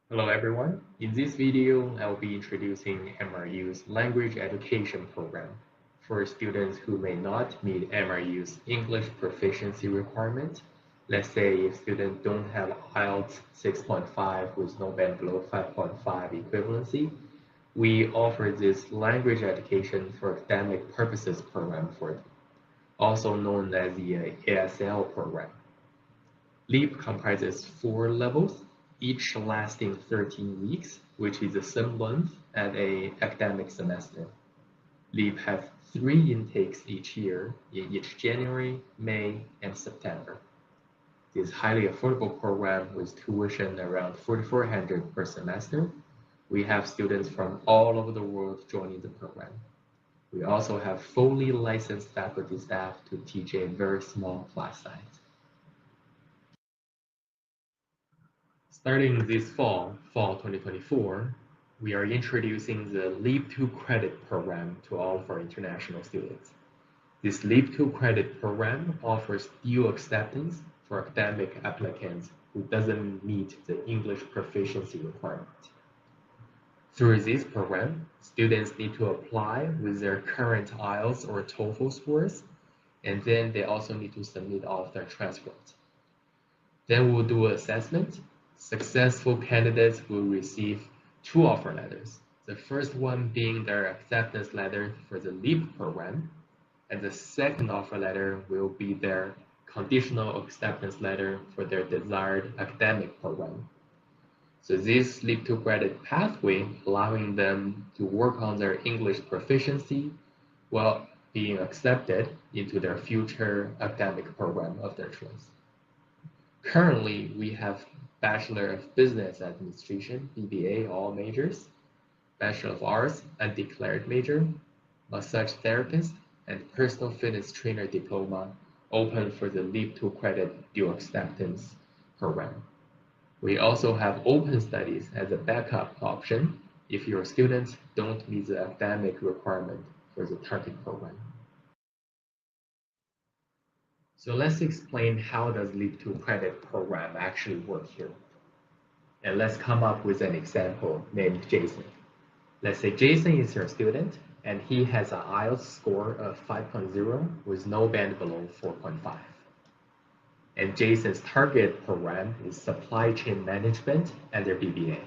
Hello everyone. In this video, I will be introducing MRU's Language Education Program for students who may not meet MRU's English proficiency requirement. Let's say if students don't have IELTS 6.5 with no band below 5.5 equivalency, we offer this language education for academic purposes program for them, also known as the ASL program. LEAP comprises 4 levels, each lasting 13 weeks, which is the same length as an academic semester. LEAP has 3 intakes each year in each January, May, and September. This highly affordable program with tuition around $4,400 per semester. We have students from all over the world joining the program. We also have fully licensed faculty staff to teach a very small class size. Starting this fall 2024, we are introducing the LEAP 2 credit program to all of our international students. This LEAP 2 credit program offers dual acceptance for academic applicants who doesn't meet the English proficiency requirement. Through this program, students need to apply with their current IELTS or TOEFL scores, and then they also need to submit all of their transcripts. Then we'll do an assessment. Successful candidates will receive 2 offer letters. The first one being their acceptance letter for the LEAP program, and the second offer letter will be their conditional acceptance letter for their desired academic program. So this LEAP 2 credit pathway allowing them to work on their English proficiency while being accepted into their future academic program of their choice. Currently, we have Bachelor of Business Administration, BBA, all majors, Bachelor of Arts, undeclared major, Massage Therapist, and Personal Fitness Trainer Diploma open for the LEAP 2 credit dual acceptance program. We also have open studies as a backup option if your students don't meet the academic requirement for the target program. So let's explain how does LEAP 2 credit program actually work here. And let's come up with an example named Jason. Let's say Jason is your student and he has an IELTS score of 5.0 with no band below 4.5. And Jason's target program is supply chain management under BBA.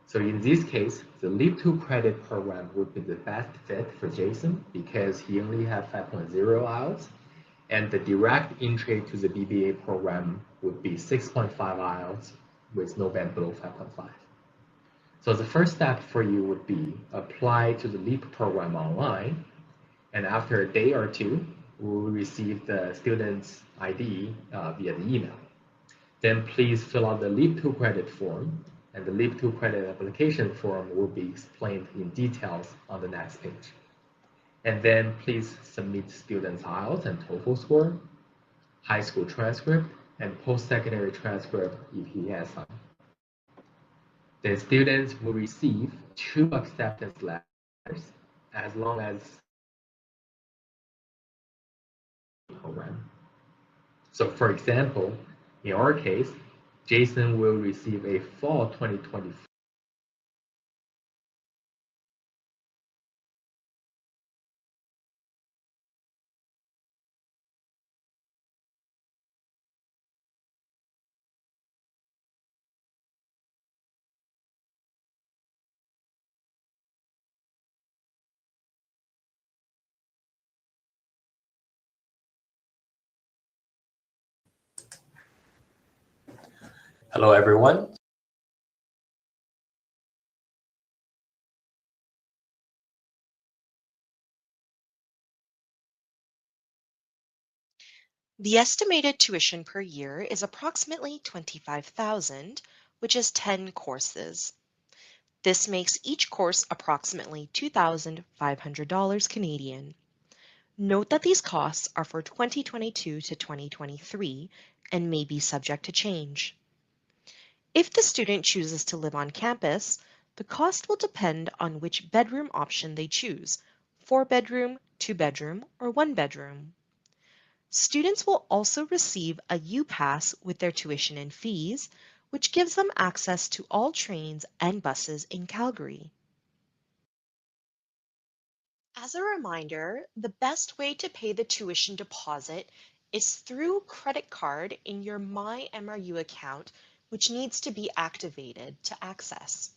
So in this case, the LEAP 2 credit program would be the best fit for Jason because he only has 5.0 IELTS, and the direct entry to the BBA program would be 6.5 IELTS with no band below 5.5. So the first step for you would be apply to the LEAP program online, and after a day or 2, we will receive the student's ID via the email. Then please fill out the LEAP 2 credit form, and the LEAP 2 credit application form will be explained in details on the next page. And then please submit student's IELTS and TOEFL score, high school transcript, and post-secondary transcript if he has some. The students will receive 2 acceptance letters as long as program. So for example, in our case, Jason will receive a fall 2024 Hello, everyone. The estimated tuition per year is approximately $25,000, which is 10 courses. This makes each course approximately $2,500 Canadian. Note that these costs are for 2022 to 2023 and may be subject to change. If the student chooses to live on campus, the cost will depend on which bedroom option they choose, 4-bedroom, 2-bedroom, or 1-bedroom. Students will also receive a U-Pass with their tuition and fees, which gives them access to all trains and buses in Calgary. As a reminder, the best way to pay the tuition deposit is through credit card in your MyMRU account, which needs to be activated to access.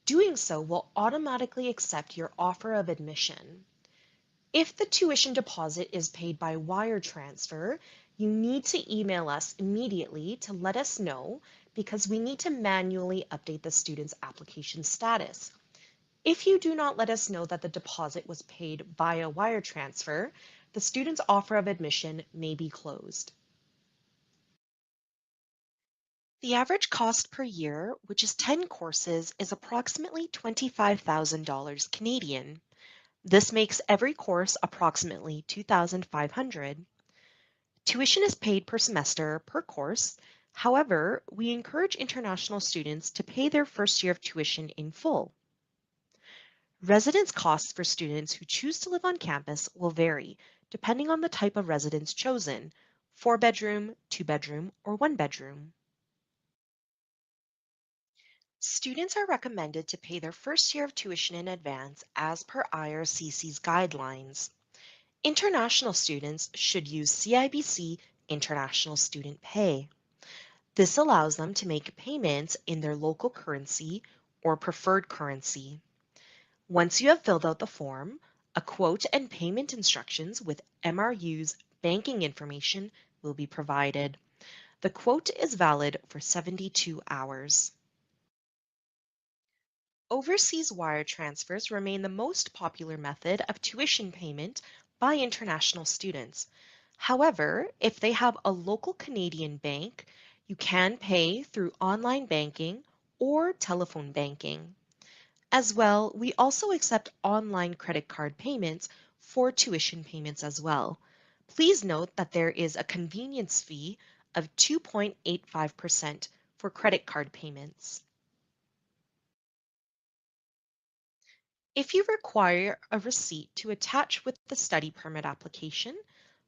Doing so will automatically accept your offer of admission. If the tuition deposit is paid by wire transfer, you need to email us immediately to let us know because we need to manually update the student's application status. If you do not let us know that the deposit was paid via wire transfer, the student's offer of admission may be closed. The average cost per year, which is 10 courses, is approximately $25,000 Canadian. This makes every course approximately $2,500. Tuition is paid per semester per course. However, we encourage international students to pay their first year of tuition in full. Residence costs for students who choose to live on campus will vary depending on the type of residence chosen, 4-bedroom, 2-bedroom, or 1-bedroom. Students are recommended to pay their first year of tuition in advance as per IRCC's guidelines. International students should use CIBC International Student Pay. This allows them to make payments in their local currency or preferred currency. Once you have filled out the form, a quote and payment instructions with MRU's banking information will be provided. The quote is valid for 72 hours. Overseas wire transfers remain the most popular method of tuition payment by international students. However, if they have a local Canadian bank, you can pay through online banking or telephone banking. As well, we also accept online credit card payments for tuition payments as well. Please note that there is a convenience fee of 2.85% for credit card payments. If you require a receipt to attach with the study permit application,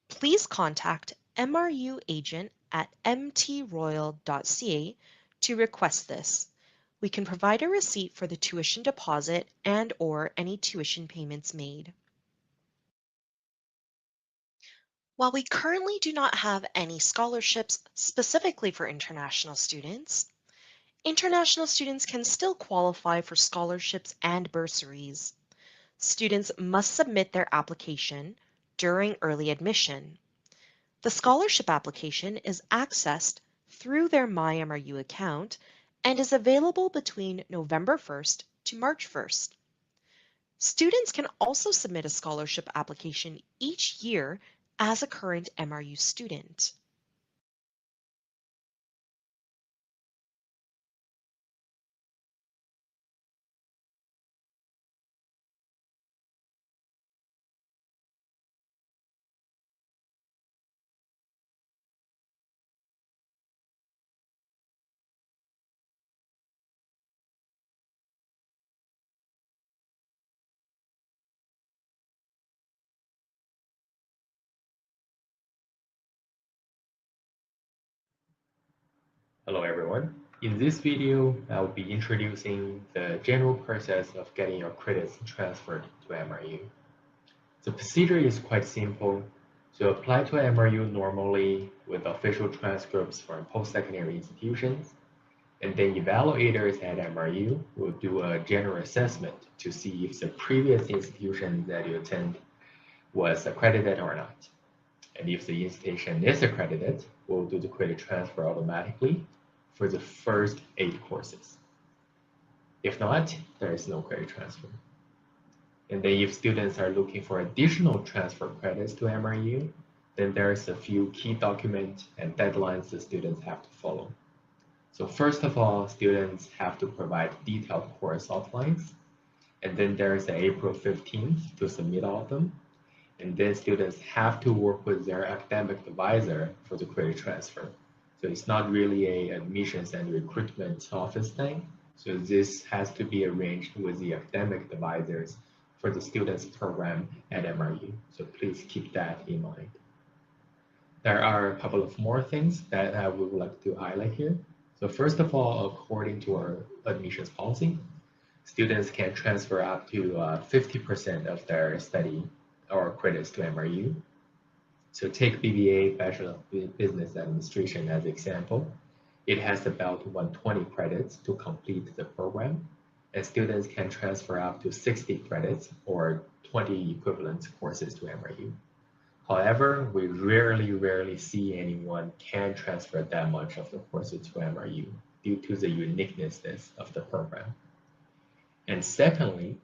please contact MRU agent at mtroyal.ca to request this. We can provide a receipt for the tuition deposit and/or any tuition payments made. While we currently do not have any scholarships specifically for international students can still qualify for scholarships and bursaries. Students must submit their application during early admission. The scholarship application is accessed through their MyMRU account and is available between November 1st to March 1st. Students can also submit a scholarship application each year as a current MRU student. Hello everyone. In this video, I will be introducing the general process of getting your credits transferred to MRU. The procedure is quite simple. To apply to MRU normally with official transcripts from post-secondary institutions, and then evaluators at MRU will do a general assessment to see if the previous institution that you attend was accredited or not. And if the institution is accredited, we'll do the credit transfer automatically for the first 8 courses. If not, there is no credit transfer. And then if students are looking for additional transfer credits to MRU, then there's a few key documents and deadlines the students have to follow. So first of all, students have to provide detailed course outlines. And then there's April 15th to submit all of them. And then students have to work with their academic advisor for the credit transfer. So it's not really a admissions and recruitment office thing. So this has to be arranged with the academic advisors for the students program at MRU. So please keep that in mind. There are a couple of more things that I would like to highlight here. So first of all, according to our admissions policy, students can transfer up to 50% of their study or credits to MRU. So take BBA, Bachelor of Business Administration as example. It has about 120 credits to complete the program, and students can transfer up to 60 credits or 20 equivalent courses to MRU. However, we rarely see anyone can transfer that much of the courses to MRU due to the uniqueness of the program. And secondly,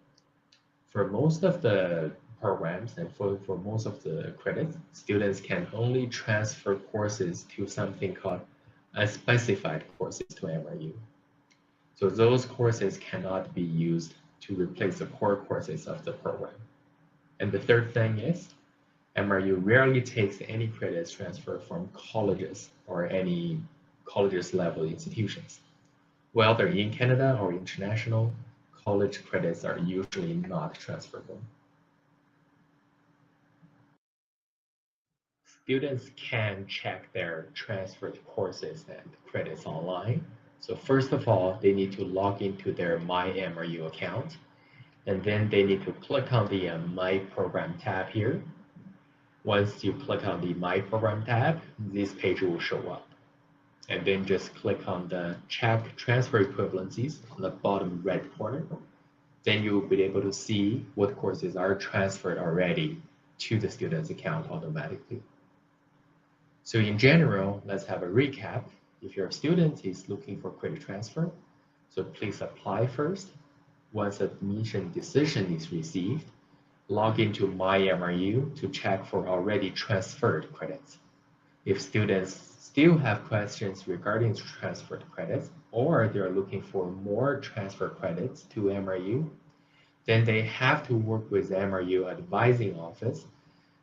for most of the programs and for most of the credits, students can only transfer courses to something called unspecified courses to MRU. So those courses cannot be used to replace the core courses of the program. And the third thing is, MRU rarely takes any credits transfer from colleges or any colleges level institutions. Whether in Canada or international, college credits are usually not transferable. Students can check their transferred courses and credits online. So first of all, they need to log into their MyMRU account, and then they need to click on the My Program tab here. Once you click on the My Program tab, this page will show up. And then just click on the Check Transfer Equivalencies on the bottom red corner. Then you will be able to see what courses are transferred already to the student's account automatically. So in general, let's have a recap. If your student is looking for credit transfer, so please apply first. Once admission decision is received, log into MyMRU to check for already transferred credits. If students still have questions regarding transferred credits, or they're looking for more transfer credits to MRU, then they have to work with the MRU advising office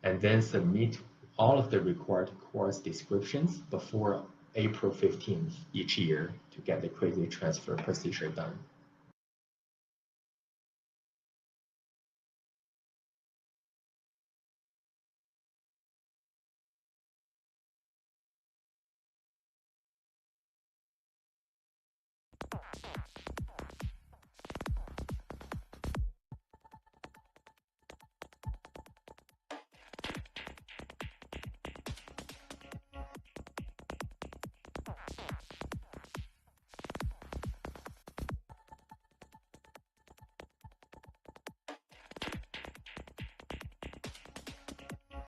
and then submit all of the required course descriptions before April 15th each year to get the credit transfer procedure done.